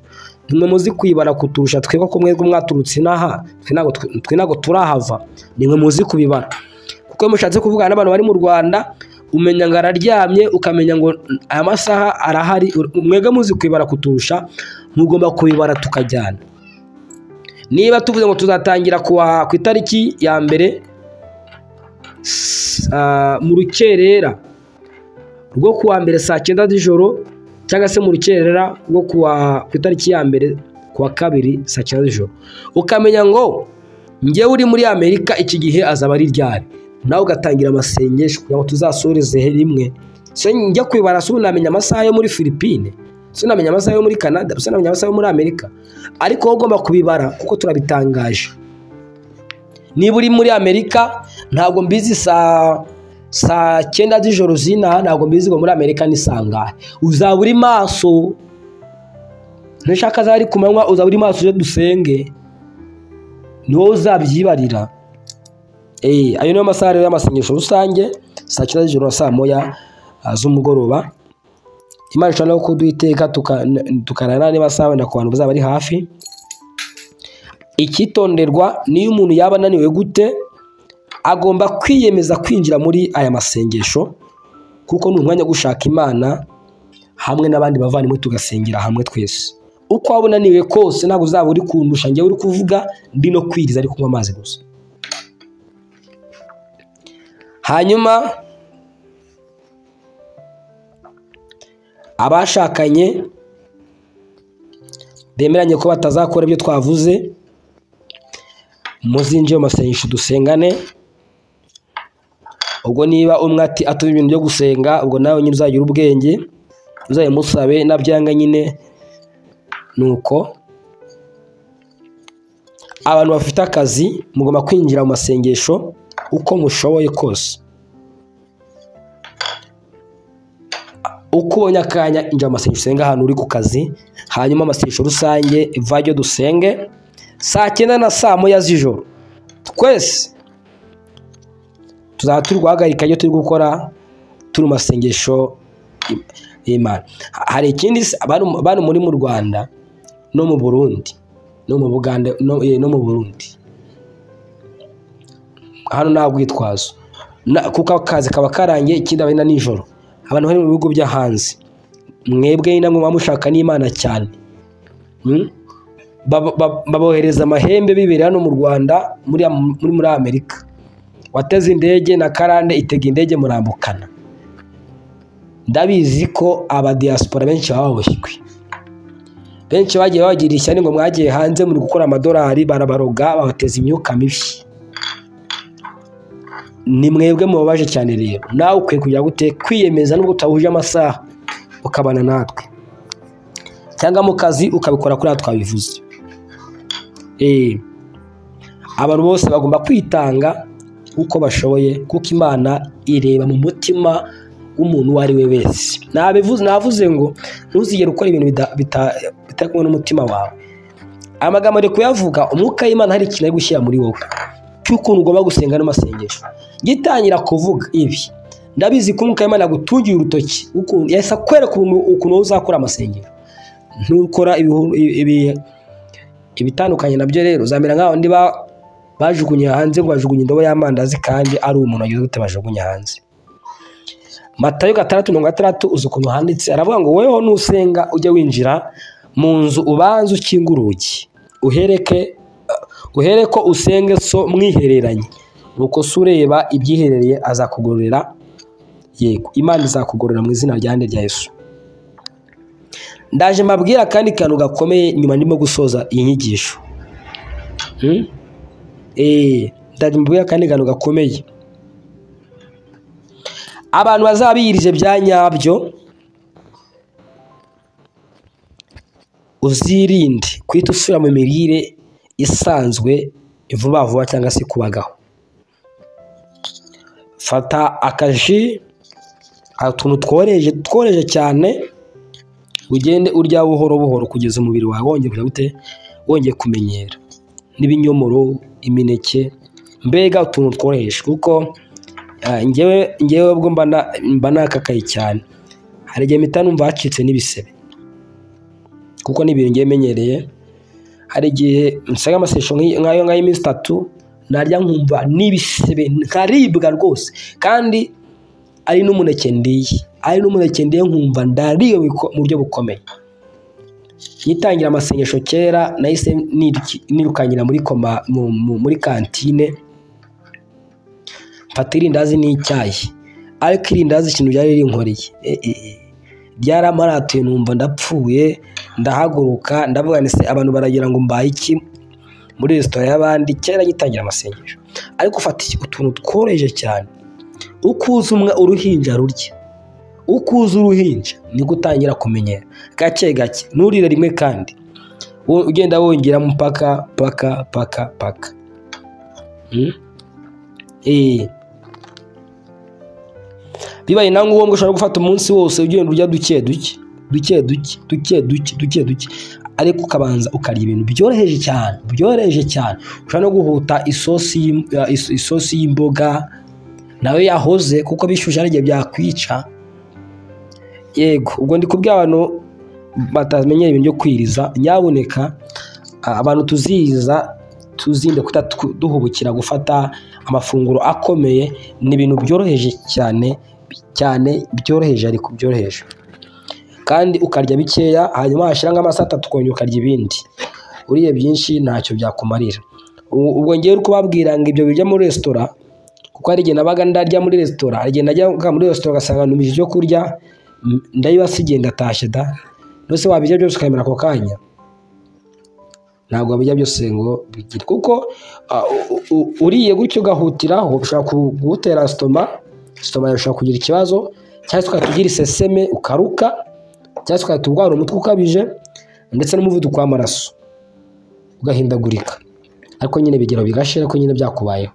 nimwe muzi kwibara kuturusha twebwe ko mwebwe mwaturutse inaha twe ntago turahava, nimwe muzi kubibara. Kuko iyo mushatse kuvugana n'abantu bari mu Rwanda umenya ngo araryamye, ukamenya ngo aya masaha arahari, mwebwe muzi kwibara kuturusha, mugomba kubibara tukajyana. Niba tuvuze ngo tuzatangira ku itariki ya mbere mu rukerera rwo kuwa mbere saa 9 z'ijoro, cyangwa se mu rukerera rwo ku itariki ya mbere kuwa kabiri saa 9 z'ijoro, ukamenya ngo njyewe uri muri Amerika iki gihe azaba ari ryari, nawe ugatangira amasengesho kugira ngo tuzasoreze rimwe. So njya kwibara so namenya amasaha yo muri Philippines, so namenya amasaha yo muri Canada, so namenya amasaha yo muri Amerika, ariko wowe ugomba kubibara kuko turabitangaje. Niba uri muri Amerika ntabwo mbizi saa 9 z'ijoro zina, ntabwo mbizi ngo muri Amerika ni sangahe. Uzaba uri maso, ntushaka zari kumanywa, uzaba uri maso uje dusenge, niwo uzabyibarira. Ayo niyo masaha rero y'amasengesho rusange, saa 9 z'ijoro na saa 1 z'umugoroba. Imana ishobora no kuduiteka tukarana n'amasaha wenda ku bantu bazaba ari hafi. Ikitonderwa niyo umuntu yaba ananiwe gute, agomba kwiyemeza kwinjira muri aya masengesho, kuko ni umwanya gushaka Imana hamwe n'abandi bavandimwe tugasengera hamwe twese. Uko waba unaniwe kose ntabwo uzaba uri kundusha njyewe uri kuvuga ndi no kwiriza ari kunywa amazi gusa. Hanyuma abashakanye bemeranye ko batazakora ibyo twavuze, muzinje mu masengesho dusengane. Ubwo niba umwe ati atuye ibintu byo gusenga, ubwo nawe nyine uzagira ubwenge uzaye musabe, nabyanga nyine nuko. Abantu bafite akazi mugomba kwinjira mu masengesho uko mushoboye kose. Uko ubonye akanya injira mu masengesho usenga ahantu uri ku kazi. Hanyuma amasengesho rusange vajyo dusenge saa 9 na saa 1 z'ijoro. Twese tuzaba turi guhagarika iyo turi gukora turi mu masengesho y'Imana. Hari ikindi abantu muri mu Rwanda no mu Burundi no mu Buganda no mu Burundi, hano nta bwitwazo kuko akazi kaba karangiye, ikindi abana nijoro. Abantu bari mu bihugu bya hanze, mwebwe namwe mushaka n'Imana cyane, babohereza amahembe bibera hano mu Rwanda muri Amerika. Wateze indege na karande itega indege murambukana. Ndabizi ko aba diaspora benshi baboshywe, benshi bagiye bagira ishyani ngo mwagiye hanze muri gukora amadolari, barabaroga babateza imyuka mibi. Ni mwebwe mubabaje cyane rero. Nawe ukwiye kujya gute kwiyemeza nubwo utahuje amasaha ukabana natwe, cyangwa mu kazi ukabikora kuri twabivuze. Abantu bose bagomba kwitanga uko bashoboye, kuko Imana ireba mu mutima w'umuntu uwo ari we wese. Navuze ngo ntuzigere ukora ibintu bitakumwe n'umutima wawe. Amagambo ari kuyavuga, umwuka w'Imana hari ikintu ari gushyira muri wowe cy'ukuntu ugomba gusenga n'amasengesho. Gitangira kuvuga ibi, ndabizi ko umwuka w'Imana gutungiye urutoki ukuntu yasa kwereka ukuntu uzakora amasengesho. Ntukora ibitandukanye nabyo rero uzamera nkaho ndi bajugunye hanze ngo bajugunye indobo y'amandazi kandi ari umuntu agize gute bajugunye hanze. Matayo 6:6 uzi ukuntu handitse, aravuga ngo weho nusenga ujye winjira mu nzu ubanze ukinga urugi, uhereko usenge so mwihereranye, nuko sureba ibyiherereye azakugororera. Yego, Imana izakugororera mu izina rya Yesu. Ndaje mbabwira kandi kantu gakomeye nyuma ndimo gusoza iyi nyigisho. Ndaje mbabwira kandi kantu gakomeye. Abantu bazabiyirije bya nyabyo, uzirinde kwita usubira mu mirire isanzwe vuba vuba cyangwa se kubagaho. Fata akaji, utuntu tworoheje cyane, ugende urya buhoro buhoro kugeza umubiri wawe wongeye kumenyera. N'ibinyomoro, imineke, mbega utuntu tworoheje, kuko ngewe ubwo mba nakakaye cyane. Hari igihe mpita numva hacitse n'ibisebe. kuko ni ibintu ngiye menyereye. Hari igihe nsenga amasengesho nk'ayo y'iminsi 3 narya nkumva n'ibisebe nkaribwa rwose, kandi ari n'umuneke ndiye nkumva ndariye mu buryo bukomeye. Nyitangira amasengesho kera nahise nirukanyira muri kantine mfata irindazi n'icyayi, ariko irindazi ikintu byari rinkoreye byaramaratuye, numva ndapfuye, ndahaguruka ndavuga nti abantu baragira ngo mbaye iki muri resitora y'abandi. Kera nyitangira amasengesho, ariko ufata utuntu tworoheje cyane. Ukuza uruhinja rurya, ukuza uruhinja ni gutangira kumenyera gake gake, nurire rimwe kandi ugenda wongera mpaka bibaye na ngombwa ushobora gufata umunsi wose ugenda urya duke duke, ariko ukabanza ukarya ibintu byoroheje cyane. Ushobora no guhuta isosi y'imboga nawe yahoze, kuko bishyushye ari igihe byakwica. Yego, ubwo ndi kubwira abantu batamenyera ibintu byo kwiriza, nyabuneka abantu tuzinde duhubukira gufata amafunguro akomeye. Ni ibintu byoroheje cyane byoroheje, ariko byoroheje, kandi ukarya bikeya, hanyuma hashira nk'amasaha 3 ukongera ukarya ibindi. Uriye byinshi ntacyo byakumarira. Ubwo ngiye uri kubabwira ngo ibyo bijya muri resitora, kuko hari igihe nabaga ndarya muri resitora, hari igihe najya muri resitora ugasanga numije ibyo kurya ndabibasigiye ndatashye da. Nose wabijya byose ukayemera ako kanya? Ntabwo wabijya byose ngo bigire, kuko uriye gutyo ugahutiraho ushobora kugutera stoma yashobora kugira ikibazo, cyangwa se ukatugira iseseme ukaruka, cyangwa se ukatubwara umutwe ukabije, ndetse n'umuvuduko w'amaraso ugahindagurika. Ariko nyine bigera bigashira ko nyine byakubayeho.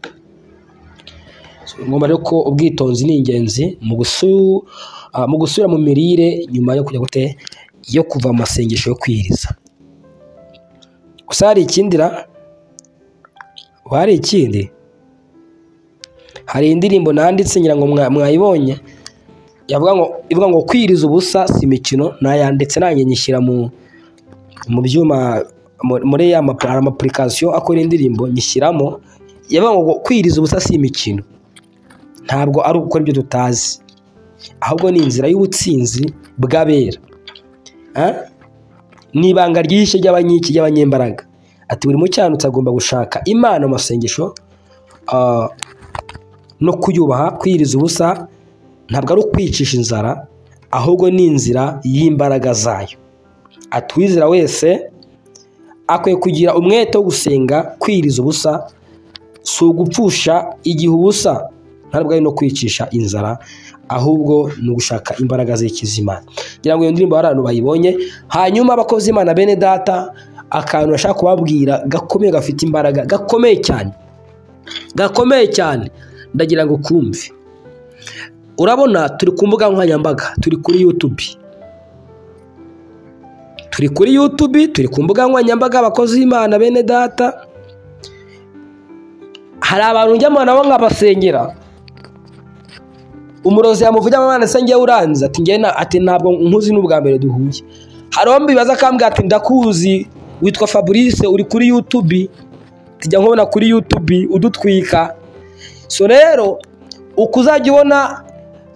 Ngomba rero ko ubwitonzi ni ingenzi mu gusubira mu mirire nyuma yo kujya yo kuva mu masengesho yo kwiriza. Gusa hari ikindi, hari indirimbo nanditse ngira ngo mwayibonye, ivuga ngo kwiriza ubusa si imikino. Nayanditse nanjye nyishyira mu byuma muri ya application akora indirimbo nyishyiramo. Yavuga ngo kwiriza ubusa si imikino, ntabwo ari ugukora ibyo tutazi, ahubwo ni inzira y'ubutsinzi bw'abera. Ni ibanga ryishe ry'abanyembaraga. Ati buri mucyanutsi agomba gushaka Imana mu masengesho no kuyubaha. Kwiriza ubusa ntabwo ari ukwicisha inzara, ahubwo ni inzira y'imbaraga zayo. Atwizera wese akwiye kugira umwete wo gusenga. Kwiriza ubusa si ugupfusha igihe ubusa, ntabwo ari no kwicisha inzara, ahubwo ni ugushaka imbaraga z'ikizimana. Ngira ngo iyo ndirimbo hari abantu bayibonye. Hanyuma abakozi Imana bene data, akantu bashaka kubabwira gakomeye, gafite imbaraga, gakomeye cyane, ndagira ngo kumve. Urabona turi ku mbuga nkoranyambaga, turi kuri YouTube, turi ku mbuga nkoranyambaga. Abakozi Imana bene data, hari abantu njya mbona nabo nkabasengera, umurozi yamuvugira mu Mana, se ngiye uranze ati ntabwo nkuzi n'ubwa mbere duhuye. Hari uwo mbibaza akambwira ati ndakuzi, witwa Fabrice, uri kuri YouTube, tujya nkubona kuri YouTube udutwika. So rero ukuzajya ubona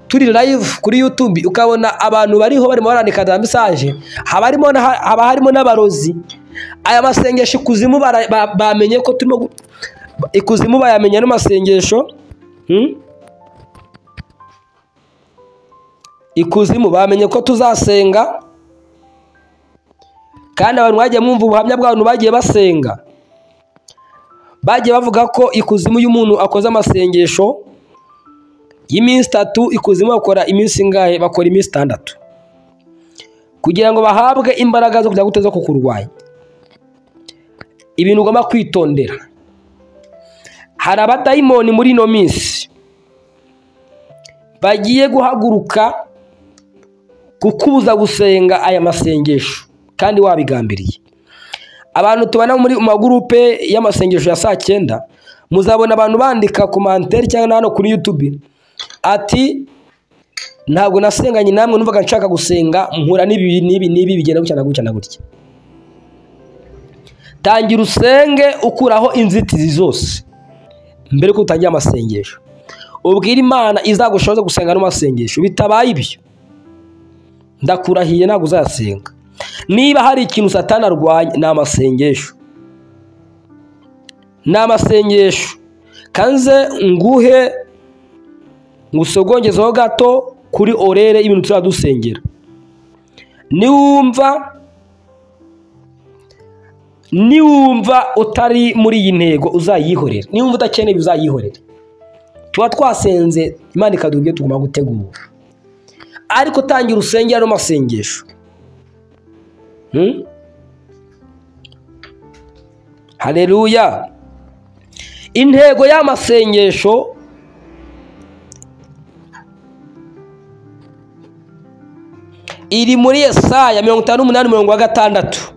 turi live kuri YouTube ukabona abantu bariho barimo barandika da message, haba harimo n'abarozi. Aya masengesho ikuzimu bamenye ko turimo ikuzimu, bayamenye n'amasengesho ikuzimu bamenye ko tuzasenga, kandi abantu bagiye mwumva ubuhamya bw'abantu bagiye basenga, bagiye bavuga ko ikuzimu y'umuntu akoze amasengesho y'iminsi 3, ikuzimu bakora iminsi ingahe? Bakora iminsi 6, kugira ngo bahabwe imbaraga zo kujya guteza kukurwanya. Ibintu ugomba kwitondera, hari abadayimoni muri ino minsi bagiye guhaguruka kukubuza gusenga aya masengesho, kandi wabigambiriye. Abantu tubana muri magurupe y'amasengesho ya saa 9, muzabona abantu bandika commentaire cyangwa hano kuri YouTube ati ntabwo nasenganye namwe, numvaga nshaka gusenga, mpura n'ibi bigenda gutya. tangira usenge ukuraho inzitizi zose mbere ko utangira amasengesho. Ubwira Imana izagushoboza gusenga no masengesho. Bitabaye ibyo ndakurahiye ntabwo uzasenga. Niba hari ikintu Satani arwanya ni amasengesho. Ni amasengesho. Kanze nguhe ngusogongeze ho gato kuri orere ibintu turadusengera. Niwumva utari muri iyi ntego uzayihorera. Niwumva udakeneye uzayihorera. Tuba twasenze Imana ikadubwiye tugomba gutegura. Ariko tangira usengera no masengesho. Haleluya. Intego y'amasengesho iri muri Yesaya 58:6.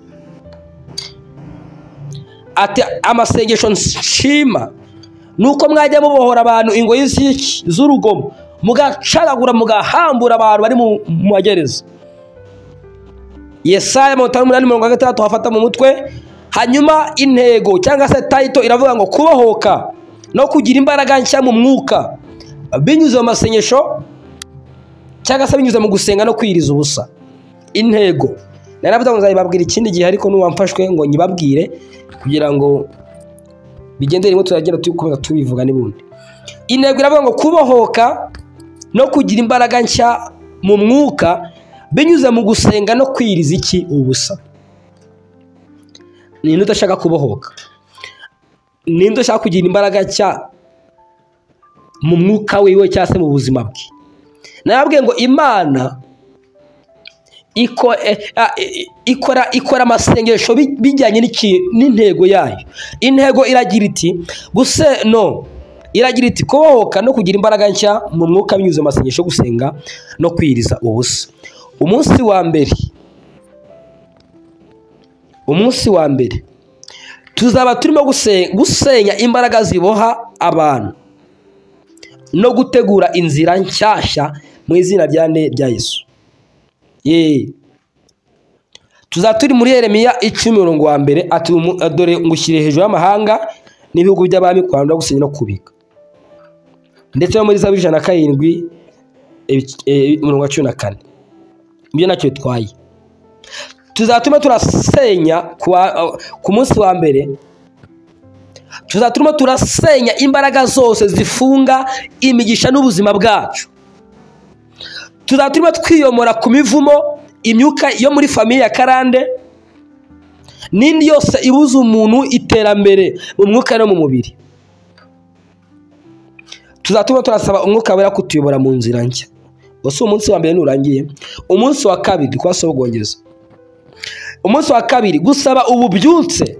Ati amasengesho nshima nuko mwajya mubohora abantu ingoyi z'urugomo, mugacagagura mugahambura abantu bari mu magereza. Yesaya 58:6 hafata mu mutwe. Hanyuma intego cyangwa se title iravuga ngo kubohoka no kugira imbaraga nshya mu mwuka binyuze mu masengesho cyangwa se binyuze mu gusenga no kwiriza ubusa. Intego naravuze ngo nzabibabwira ikindi gihe, ariko nuwamfashwe ngo nyibabwire kugira ngo bigendere ngo turagenda tukomeza tubivuga n'ubundi. Intego iravuga ngo kubohoka no kugira imbaraga nshya mu mwuka binyuze mu gusenga no kwiriza ubusa. Ninde udashaka kubohoka? Ninde udashaka kugira imbaraga nshya mu mwuka wiwe cyangwa se mu buzima bwe? Narabwiye ngo Imana ikora amasengesho bijyanye n'intego yayo. Intego iragira iti kubohoka no kugira imbaraga nshya mu mwuka binyuze mu masengesho, gusenga no kwiriza ubusa. Umunsi wa mbere tuzaba turimo gusenya imbaraga ziboha abantu no gutegura inzira nshyashya mu izina rya Yesu. Tuzaba turi muri Yeremiya 10:1. Ati dore ngushyire hejuru y'amahanga n'ibihugu by'abami kwandura gusenya no kubika. Ndetse no muri Zaburi 107:14. Ibyo nacyo twaye. Tuzatuma turasenya ku munsi wa mbere. Tuzatuma turasenya imbaraga zose zifunga imigisha n'ubuzima bwacu. Tuzatuma twiyomora ku mivumo, imyuka yo muri famiye ya karande n'indi yose ibuza umuntu iterambere mu mwuka no mu mubiri. Tuzatuma turasaba umwuka wera kutuyobora mu nzira nshya. Bose umunsi wa mbere nurangiye, umunsi wa kabiri twasogongeza. Umunsi wa kabiri gusaba ububyutse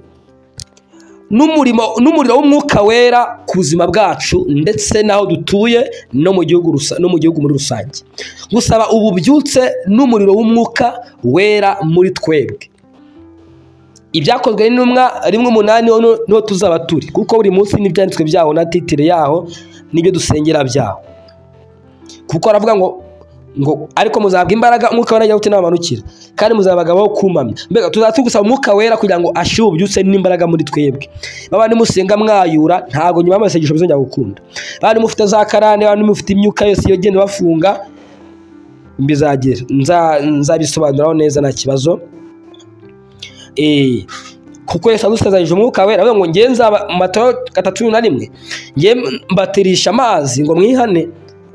n'umuriro w'umwuka wera ku buzima bwacu ndetse naho dutuye no mu gihugu muri rusange. Gusaba ububyutse n'umuriro w'umwuka wera muri twebwe. Ibyakozwe n'intumwa 1:8 niho tuzaba turi, kuko buri munsi n'ibyanditswe byaho na titire yaho n'ibyo dusengera byaho. Kuko aravuga ngo ariko muzabwa imbaraga umwuka wera yawute n'abamanukira, kandi muzabagabaho kumamya. Mbega tuzatugusaba umwuka wera kugira ngo ashyire ububyutse n'imbaraga muri twebwe. Babandi musenga mwayura ntago nyuma y'amasengesho bizongera gukunda. Babandi mufite za karande, babandi mufite imyuka yose yogenda bafunga, mbizagera nzabisobanuraho neza nta kibazo. Kuko Yesu adusezeranyije umwuka wera, avuga ngo ngenza Matayo 3:1 ngiye mbatirisha amazi ngo mwihane.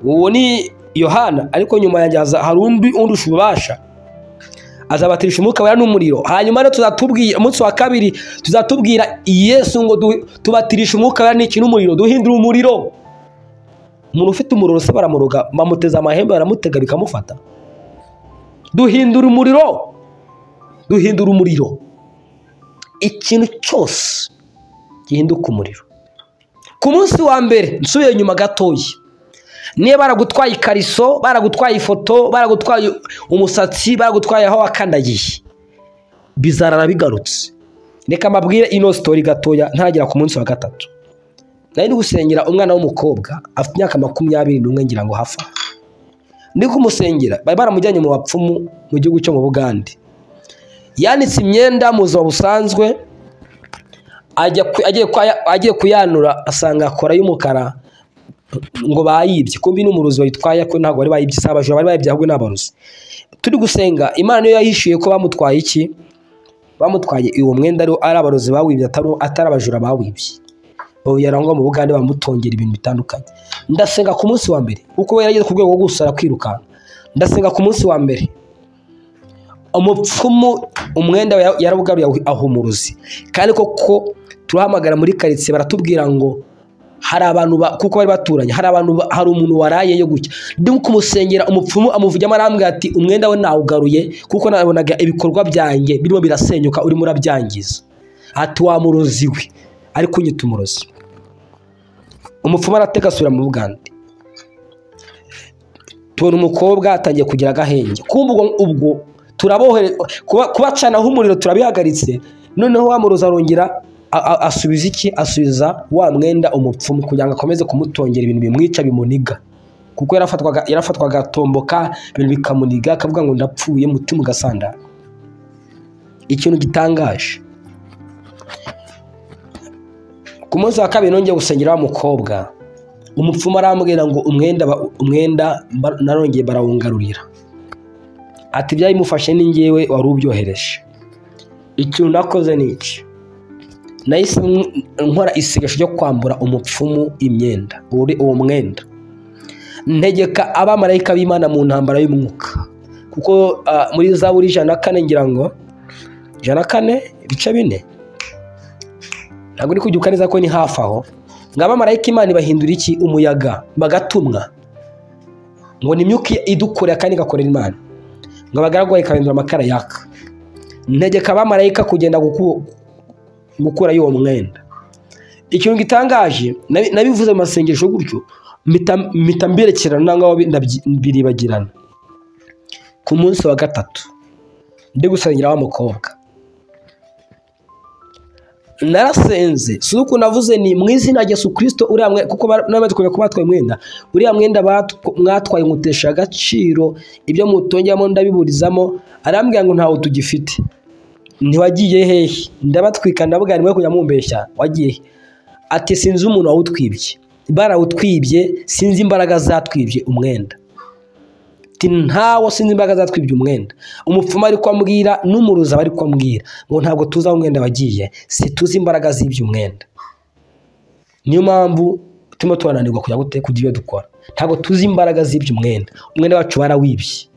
Uwo ni Yohana, ariko nyuma yanjye hari undi undusha ububasha, azabatirisha umwuka wera n'umuriro. Hanyuma rero tuzatubwira umunsi wa kabiri, tuzatubwira Yesu ngo tubatirisha umwuka wera n'iki n'umuriro, duhindura umuriro. Umuntu ufite umuriro se baramuroga, bamuteza amahembe baramutega bikamufata. Duhindura umuriro. Ikintu cyose gihinduka umuriro. Ku munsi wa mbere nsubiye nyuma gatoya, niba baragutwaye ikariso, baragutwaye ifoto, baragutwaye umusatsi, baragutwaye aho wakandagiye, bizarara bigarutse. Reka mbabwire ino story gatoya ntagera ku munsi wa gatatu. Nari gusengera umwana w'umukobwa afite imyaka 21 ngira ngo hafa. Ndi kumusengera bari baramujyanye mu bapfumu mu gihugu cyo mu Bugande. Yanitse imyenda mu buzima busanzwe, agiye kuyanura asanga akora y'umukara ngo bayibye, kumbi n'umurozi wayitwaye ko ntabwo bari bayibye, sabajura bari bayibye ahubwo n'abarozi. Turi gusenga Imana niyo yahishuye ko bamutwaye iki, bamutwaye uwo mwenda ari abarozi bawibye atari abajura bawibye. Yarangwa mu Bugande bamutongera ibintu bitandukanye. Ndasenga ku munsi wa mbere uko we yarageze ku rwego rwo gusara kwirukanka. Ndasenga ku munsi wa mbere umupfumu umwenda yarabugaruye ahumuruzi, kandi koko turahamagara muri karitsiye baratubwira ngo hari abantu kuko bari baturanye, hari umuntu warayeyo gutya. Ndi kumusengera umupfumu amuvugamo arambwira ati umwenda we nawugaruye kuko nabonaga ibikorwa byanjye birimo birasenyuka urimo urabyangiza. Ati wa murozi we ari kunyita umurozi. Umupfumu arateka asubira mu Bugande. Tubona umukobwa atangiye kugira agahenge. Kumva ubwo turabohere kubacanaho umuriro turabihagaritse. Noneho wa murozi arongera asubiza iki, asubiza wa mwenda umupfumu kugira ngo akomeze kumutongera ibintu bimwica bimuniga, kuko yarafatwaga atomboka ibintu bikamuniga akavuga ngo ndapfuye mutima ugasandara. Ikintu gitangaje, ku munsi wa kabiri nongeye gusengera wa mukobwa, umupfumu arambwira ngo umwenda narongeye barawungarurira. Ati byayimufashe ni njyewe wari ubyohereje. Ikintu nakoze ni iki, nahise nkora isengesho ryo kwambura umupfumu imyenda, uwo mwenda. Ntegeka abamarayika b'Imana mu ntambara y'umwuka, kuko muri Zaburi 104 ngira ngo 104 ibice 4 ntabwo uri kubyuka neza ko ni hafi aho, ngo abamarayika Imana bahindura iki, umuyaga bagatumwa, ngo ni imyuka idukorera kandi igakorera Imana, ngo abagaragwa ikabindura amakara yaka. Ntegeka abamarayika kugenda gukura y'uwo mwenda. Ikintu gitangaje nabivuze mu masengesho gutyo mpita mberekerana nangaho biribagirana. Ku munsi wa gatatu ndi gusengera wa mukobwa, narasenze suko navuze ni mu izina rya Yesu Kristo uriya kuko namaze kubatwaye umwenda, uriya mwenda mwatwaye mutesha agaciro, ibyo mutongeyamo ndabiburizamo. Arambwira ngo ntawo tugifite. Ntiwagiye hehe? Ndabatwika ndavuga nimwe kujya mumbeshya, wagiye? Ati sinzi umuntu wawutwibye, barawutwibye, sinzi imbaraga zatwibye umwenda. Ati ntawo sinzi imbaraga zatwibye umwenda. Umupfumu ari kwambwira n'umuruza bari kwambwira ngo ntabwo tuza umwenda wagiye, si tuzi imbaraga z'ibyo umwenda. Niyo mpamvu turimo turananirwa kujya gute kugira ibyo dukora, ntabwo tuzi imbaraga z'ibyo umwenda. Umwenda wacu barawibye.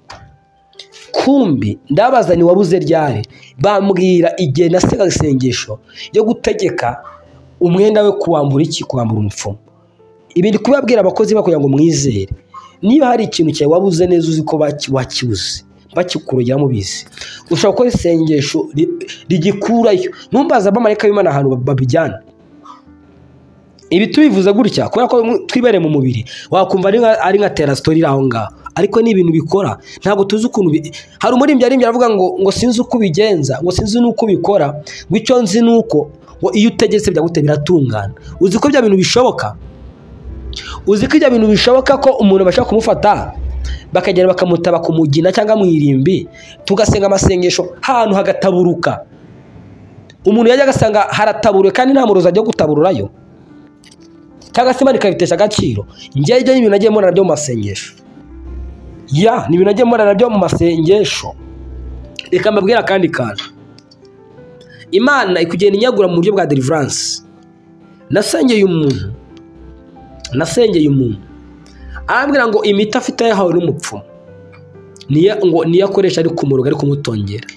Kumbi ndabaza ni wabuze ryari, bambwira igihe nasenga isengesho yo gutegeka umwenda we kuwambura iki, kuwambura umupfumu. Ibindi kubabwira abakozi bakugira ngo mwizere, niba hari ikintu cyawe wabuze neza uzi ko wakibuze, bakikurogera mubizi, ushobora gukora isengesho rigikurayo. Numbaza abamarayika b'Imana ahantu babijyana. Ibi tubivuze gutya kubera ko twibereye mu mubiri, wakumva ari nka tera story aho ngaho, ariko ni ibintu bikora. Ntabwo tuzi ukuntu hari umurimbyi arimbye aravuga ngo sinzi uko ubigenza, ngo sinzi nuko ubikora, ngo icyo nzi nuko ngo iyo utegetse byagute biratungana. Uzi ko bya bintu bishoboka? Uzi ko ibyo bintu bishoboka ko umuntu bashaka kumufata bakagera bakamutaba kumugina cyangwa mu irimbi, tugasenga amasengesho ahantu hagataburuka, umuntu yajya agasanga harataburuye kandi nta murozi ajya gutabururayo, cyangwa se Imana ikabitesha agaciro. Njyewe ibyo ibintu nagiye mbona byo mu masengesho, ni ibintu nagiye mbona byo mu masengesho. Reka mbabwira kandi kantu, Imana ikugenda inyagura mu buryo bwa deliverance. Nasengeye umuntu arambwira ngo imiti afite yahawe n'umupfumu niyo akoresha ari kumuroga, ari kumutongera.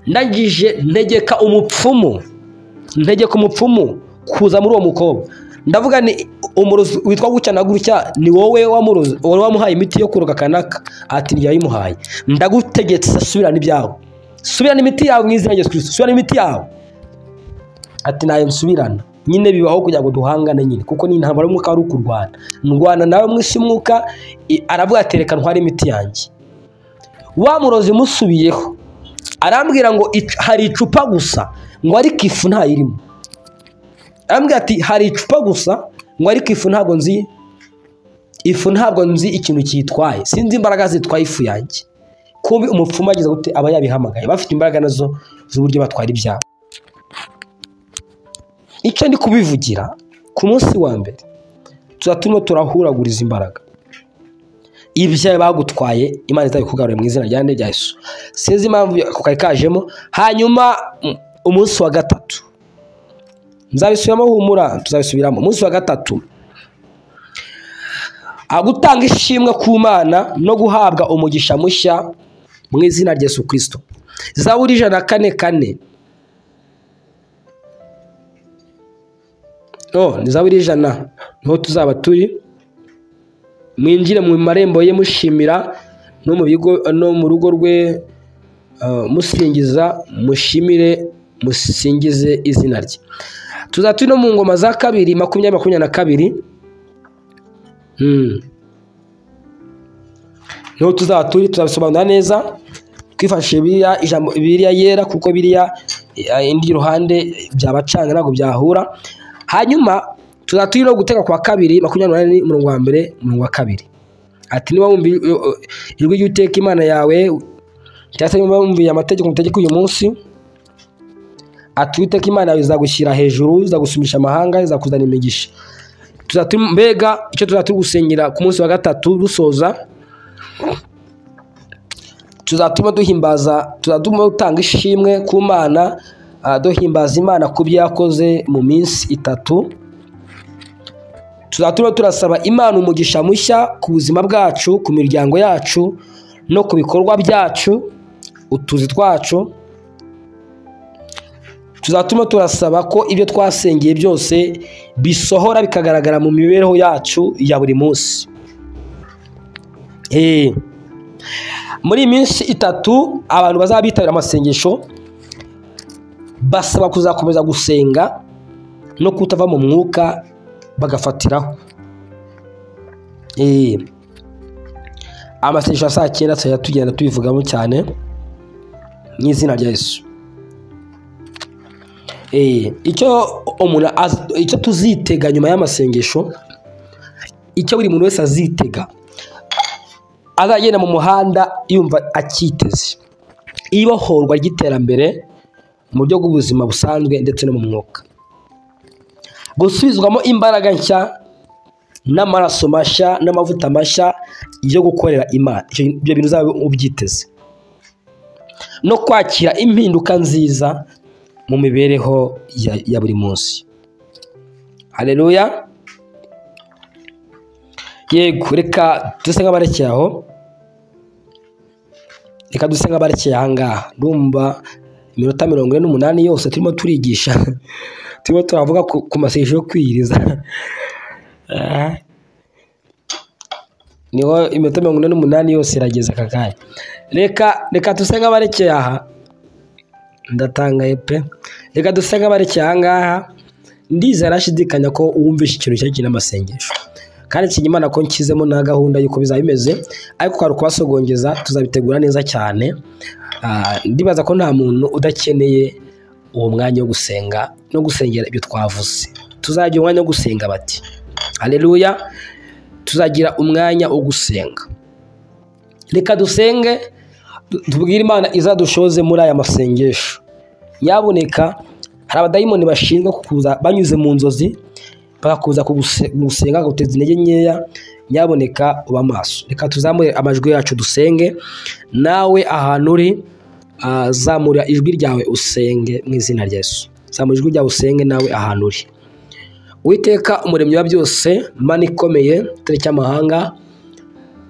Ndagije ntegeka umupfumu kuza muri uwo mukobwa. Ndavuga ni umurozi witwa gutya na gutya, ni wowe wamurozi, wowe wamuhaye imiti yo kuroga kanaka. Ati yayimuhaye. Ndagutegetse subirana ibyawe, subirana imiti yawe mu izina rya Yesu Kristo, subirana imiti yawe. Ati nayo nsubirana. Nyine bibaho kugira ngo duhangane nyine, kuko ni intambara y'umwuka ari kurwana. Ndwana nawe mwisi mwuka. Aravuga ati reka ntware imiti yanjye. Wa murozi musubiyeho arambwira ngo hari icupa gusa, ngo ariko ifu ntayirimo. Arambwira ati hari icupa gusa, ngo ariko ifu ntabwo nzi ikintu cyitwaye, sinzi imbaraga zitwaye ifu yanjye. Kumbi umupfumu agize gute aba yabihamagaye, bafite imbaraga nazo z'uburyo batwara ibyabo. icyo ndi kubivugira ku munsi wa mbere turimo turahuraguriza imbaraga ibyawe bagutwaye, Imana izabikugarure mu izina rya Yesu. Sinzi impamvu ako kari kajemo. Hanyuma umunsi wa gatatu nzabisubiramo, humura, tuzabisubiramo. Umunsi wa gatatu gutanga ishimwe ku Mana no guhabwa umugisha mushya mu izina rya Yesu Kristo. Zaburi 104:4. Ni Zaburi 100 niho tuzaba turi. Mwinjire mu marembo ye mushimira, no mu bigo no mu rugo rwe musingiza, mushimire, musingize izina rye. Tuzaturi no mu ngoma za 2:22. Niho tuzaba turi, tuzabisobanura neza twifashishije Bibiliya yera, kuko Bibiliya indi ruhande byabacanga ntabwo byahura. Hanyuma tuzaturi no guteka kwa 2:28-2. Ati niba wumva ijwi ry'Uwiteka Imana yawe, cyangwa se niba wumviye amategeko mutegeka uyu munsi, ati Uwiteka Imana yawe izagushyira hejuru, izagusumisha amahanga, izakuzana imigisha. Mbega icyo tuzaturi gusengera ku munsi wa gatatu dusoza, tuzatuma duhimbaza, tuzatuma dutanga ishimwe ku Mana, duhimbaza Imana ku byo yakoze mu minsi 3. Tuzatuma turasaba Imana umugisha mushya ku buzima bwacu, ku miryango yacu no ku bikorwa byacu, utuzi twacu. Tuzatuma turasaba ko ibyo twasengeye byose bisohora bikagaragara mu mibereho yacu ya buri munsi. Muri iyi minsi 3 abantu bazaba bitabira amasengesho basaba kuzakomeza gusenga no kutava mu mwuka bagafatiraho. Amasengesho saa 9 saya tugenda tubivugamo cyane mu izina rya Yesu. Icyo tuzitega nyuma y'amasengesho, icyo buri muntu wese azitega, azagenda mu muhanda yumva akiteze ibohorwa ry'iterambere mu buryo bw'ubuzima busanzwe ndetse no mu mwuka, gusubizwamo imbaraga nshya n'amaraso mashya n'amavuta mashya yo gukorera Imana. Ibyo bintu uzaba ubyiteze, no kwakira impinduka nziza mu mibereho ya buri munsi. Haleluya. Yego, reka duse nk'abarekeye aho, reka duse nk'abarekeye aha ngaha. Ndumva iminota 48 yose turimo turigisha, turimo turavuga ku masengesho yo kwiyiriza. Niho iminota 48 yose irageze aka kanya. Reka duse nk'abarekeye aha, ndatangaye pe. Reka duse nk'abarekeye aha ngaha. Ndizera shidikanya ko uwumvisha ikintu cy'iki n'amasengesho, kandi Imana ko nkizemo na gahunda yuko bizaba bimeze, ariko kwari kubasogongeza, tuzabitegura neza cyane. Ndibaza ko nta muntu udakeneye uwo mwanya wo gusenga no gusengera ibyo twavuze. Tuzagira umwanya wo gusenga bati. Haleluya. Tuzagira umwanya wo gusenga. Reka dusenge, tubwire Imana izadushoze muri aya masengesho. Nyaboneka hari abadayimoni bashinzwe kukuza banyuze mu nzozi bakakuza gusenga guteza intege nkeya. Nyaboneka uba maso. Reka tuzamure amajwi yacu dusenge. Nawe ahantu uri, zamura ijwi ryawe usenge mu izina rya Yesu. Zamura ijwi ryawe usenge nawe ahantu uri. Uwiteka umuremyi wa byose, Mana ikomeye, Turi cy'amahanga,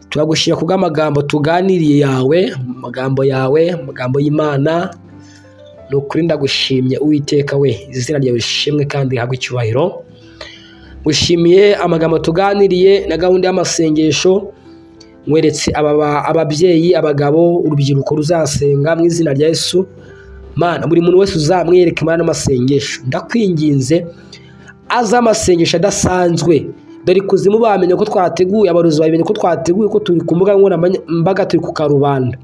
turagushimira kubw'amagambo tuganiriye yawe, amagambo y'Imana. Nukuri ndagushimye Uwiteka we, izina ryawe rishimwe kandi rihabwe icyubahiro. Ngushimiye amagambo tuganiriye na gahunda y'amasengesho, mweretse ababyeyi, abagabo, urubyiruko ruzasenga mu izina rya Yesu. Mana, buri muntu wese uzamwereka Imana amasengesho, ndakwinginze aza amasengesho adasanzwe. Dore kuzimu bamenye ko twateguye, abarozi bamenye ko twateguye, ko turi ku mbuga nkoranyambaga, turi ku karubanda.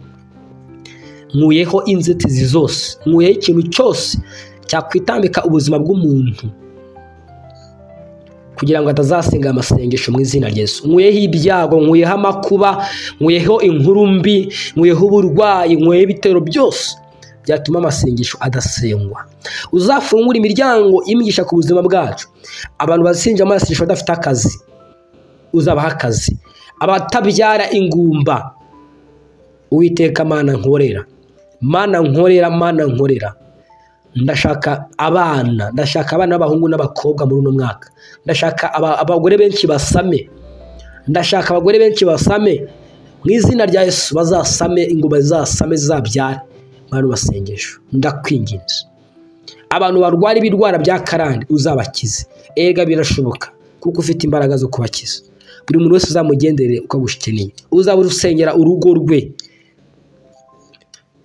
Nkuyeho inzitizi zose, nkuyeho ikintu cyose cyakwitambika ubuzima bw'umuntu kugira ngo atazasenga amasengesho mu izina rya Yesu. Nkuyeho ibyago, nkuyeho amakuba, nkuyeho inkuru mbi, nkuyeho uburwayi, nkuyeho ibitero byose byatuma amasengesho adasengwa. Uzafungura imiryango y'imigisha ku buzima bwacu. Abantu basenga amasengesho badafite akazi, uzabaha akazi. Abatabyara ingumba, Uwiteka Mana nkorera, Mana nkorera, Mana nkorera. Ndashaka abana b'abahungu n'abakobwa muri uno mwaka. Ndashaka abagore benshi basame. Mu izina rya Yesu bazasame, ingumba zizasame, zizabyare. Mana masengesho ndakwinginze. Abantu barwara ibirwara bya karande uzabakize. Ega birashoboka kuko ufite imbaraga zo kubakiza. Buri muntu wese uzamugendere uko agushikeneye. Uzaba urusengera urugo rwe,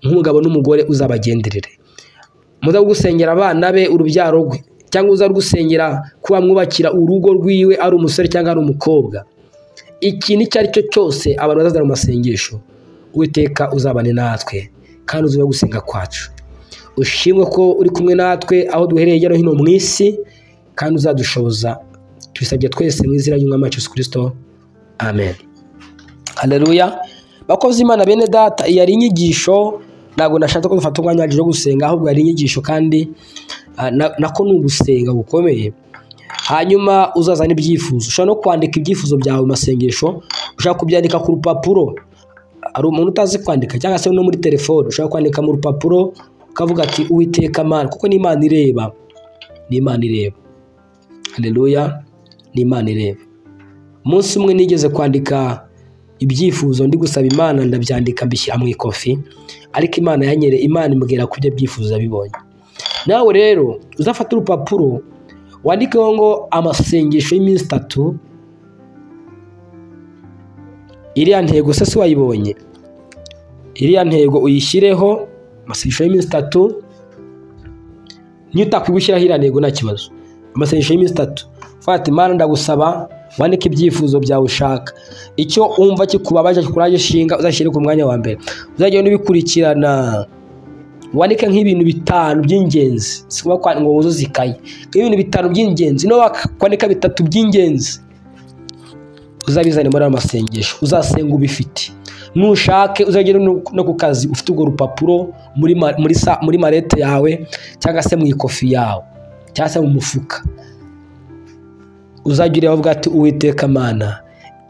nk'umugabo n'umugore uzabagenderere. Muza gusengera abana be, urubyaro rwe, cyangwa uza gusengera kuba mwubakira urugo rwiwe, ari umusore cyangwa ari umukobwa. Ikintu icyo ari cyo cyose abantu bazazana mu masengesho, Uwiteka uzabane natwe kandi uzuba gusenga kwacu. Ushimwe ko uri kumwe natwe aho duhereye hirya no hino mu isi, kandi uzadushoboza. Tubisabye twese mu izina ry'Umwami wacu Yesu Kristo, amen. Haleluya. Bakozi Imana bene data, iyi ari inyigisho, ntabwo nashaka ko dufata umwanya wacu wo gusenga, ahubwo ari inyigisho kandi nako ni ugusenga gukomeye. Hanyuma uzazana ibyifuzo. Ushobora no kwandika ibyifuzo byawe mu masengesho, ushaka kubyandika ku rupapuro. Ari umuntu utazi kwandika cyangwa se no muri telefone, ushaka kwandika mu rupapuro ukavuga ati Uwiteka Mana, kuko ni Imana ireba. Haleluya, ni Imana ireba. Umunsi umwe nigeze kwandika ibyifuzo ndi gusaba Imana, ndabyandika mbishyira mu ikofi, ariko Imana imbwira ko ibyo byifuzo yabibonye. Nawe rero uzafata urupapuro wandikeho ngo amasengesho y'iminsi 3. Iriya ntego se si wayibonye? Iriya ntego uyishyireho, amasengesho y'iminsi 3. Niyo utakwigushyiraho iriya ntego nta kibazo. Amasengesho y'iminsi 3. Fata Imana ndagusaba, wandike ibyifuzo byawe ushaka. Icyo umva kikubabaje kikuraje shinga uzashyire ku mwanya wa mbere. Uzajya ubikurikirana. Wandike nk'ibintu 5 by'ingenzi. Sikuba kwa ngo wuzuze ikaye. Nk'ibintu 5 by'ingenzi. No kwandika 3 by'ingenzi. Uzabizane muri amasengesho. Uzasenga ubifite. Nushake uzagera no ku kazi ufite urwo rupapuro muri marete yawe, cyangwa se mu ikofi yawe, cyangwa se mu mufuka. Uzagira bavuga ati Uwiteka Mana,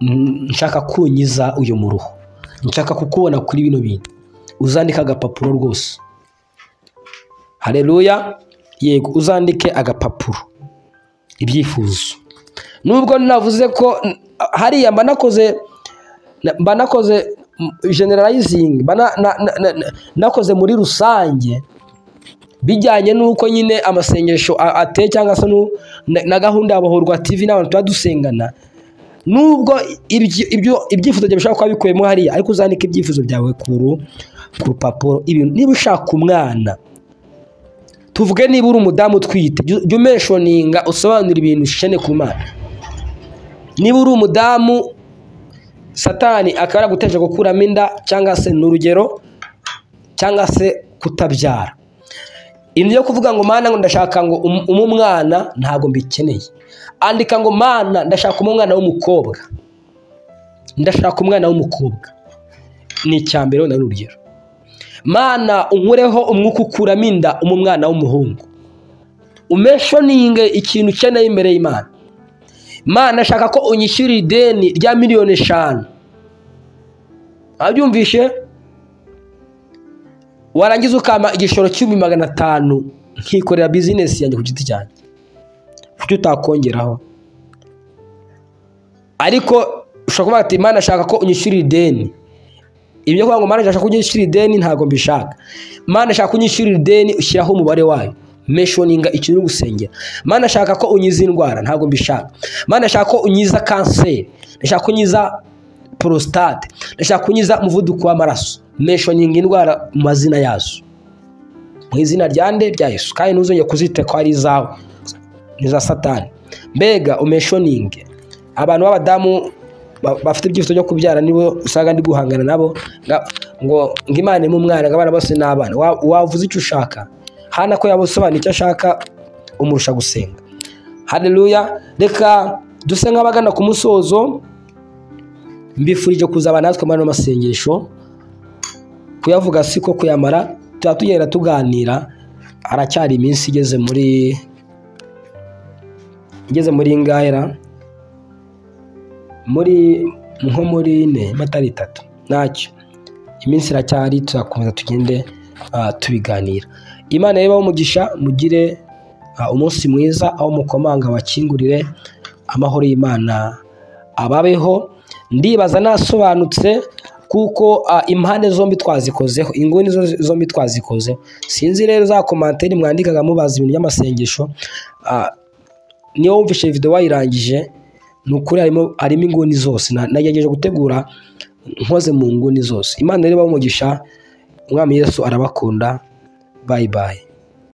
nshaka kunyiza uyu muruho, nshaka kukubona kuri bino bintu. Uzandika agapapuro rwose. Haleluya. Yego, uzandike agapapuro ibyifuzo. Nubwo navuze ko hariya mba nakoze generalizing, nakoze muri rusange bijyanye nuko nyine amasengesho ateye, cyangwa se na gahunda ya Bohorwa TV n'abantu twadusengana. Nubwo ibyifuzo byawe bishaka kuba bikuyemo hariya, ariko uzandika ibyifuzo byawe ku rupapuro. Ibintu niba ushaka umwana, tuvuge niba uri umudamu utwite, jya umenshoninga, usobanura ibintu ushene ku Mana. Niba uri umudamu Satani akaba yaraguteje gukuramo inda, cyangwa se n'urugero, cyangwa se kutabyara, ibintu byo kuvuga ngo Mana ngo ndashaka ngo umwana, ntabwo mbikeneye. Andika ngo Mana ndashaka umwana w'umukobwa, ni icyambere na n'urugero. Mana unkureho umwuka ukuramo inda umwana w'umuhungu. Umenshoninge ikintu ukeneye imbere y'Imana. Mana shaka ko unyishyura ideni rya 5 miliyoni. Abyumvishe? Warangiza ukama igishoro 10,500 nkikorera business yanjye ku giti cyanjye. Kuki utakongeraho? Ariko ushaka kuvuga ati Mana shaka ko unyishyura ideni. Ibyo kuvuga ngo Mana shaka ko unyishyura ideni ntago mbishaka. Mana shaka ko unyishyura ideni ushyiraho umubare wayo. Mentioninga ikintu gusengera. Mana shaka ko unyiza indwara, ntago mbishaka. Mana shaka ko unyiza kanseri, ndashaka ko unyiza prostate, ndashaka ko unyiza umuvuduko w'amaraso. Mentioninga indwara mu mazina yazo, mu izina ryande rya Yesu, kandi ntuzongeye kuzite ko ari izawe, ni za Satani. Mbega umentioninge abantu b'abadamu bafite ibyifuzo byo kubyara, nibo usanga ndi guhangana nabo ngo Imana mu mwana, abana bose n'abana. Wavuze icyo ushaka, hana ko yabusobanura icyo ashaka, umurusha gusenga. Haleluya. Reka dusenga abagana ku musozo. Mbifurije kuzaba natwe muri masengesho, kuyavuga siko kuyamara, tuba tugenda tuganira, haracyari iminsi igeze muri ingahera, nko muri 4 atari 3 ntacyo, iminsi iracyari, tuzakomeza tugende tubiganira. Imana ibahe umugisha, mugire umunsi mwiza, aho mukomanga bakingurire, amahoro y'Imana ababeho. Ndibaza nasobanutse kuko impande zombi twazikozeho, inguni zombi twazikozeho. Sinzi rero za commentaire mwandikaga mubaza ibintu by'amasengesho, niyo wumvishe video wayirangije, nukuri harimo inguni zose, nagerageje gutegura nkoze mu nguni zose. Imana rero ibahe umugisha, Umwami Yesu arabakunda. Bye bye.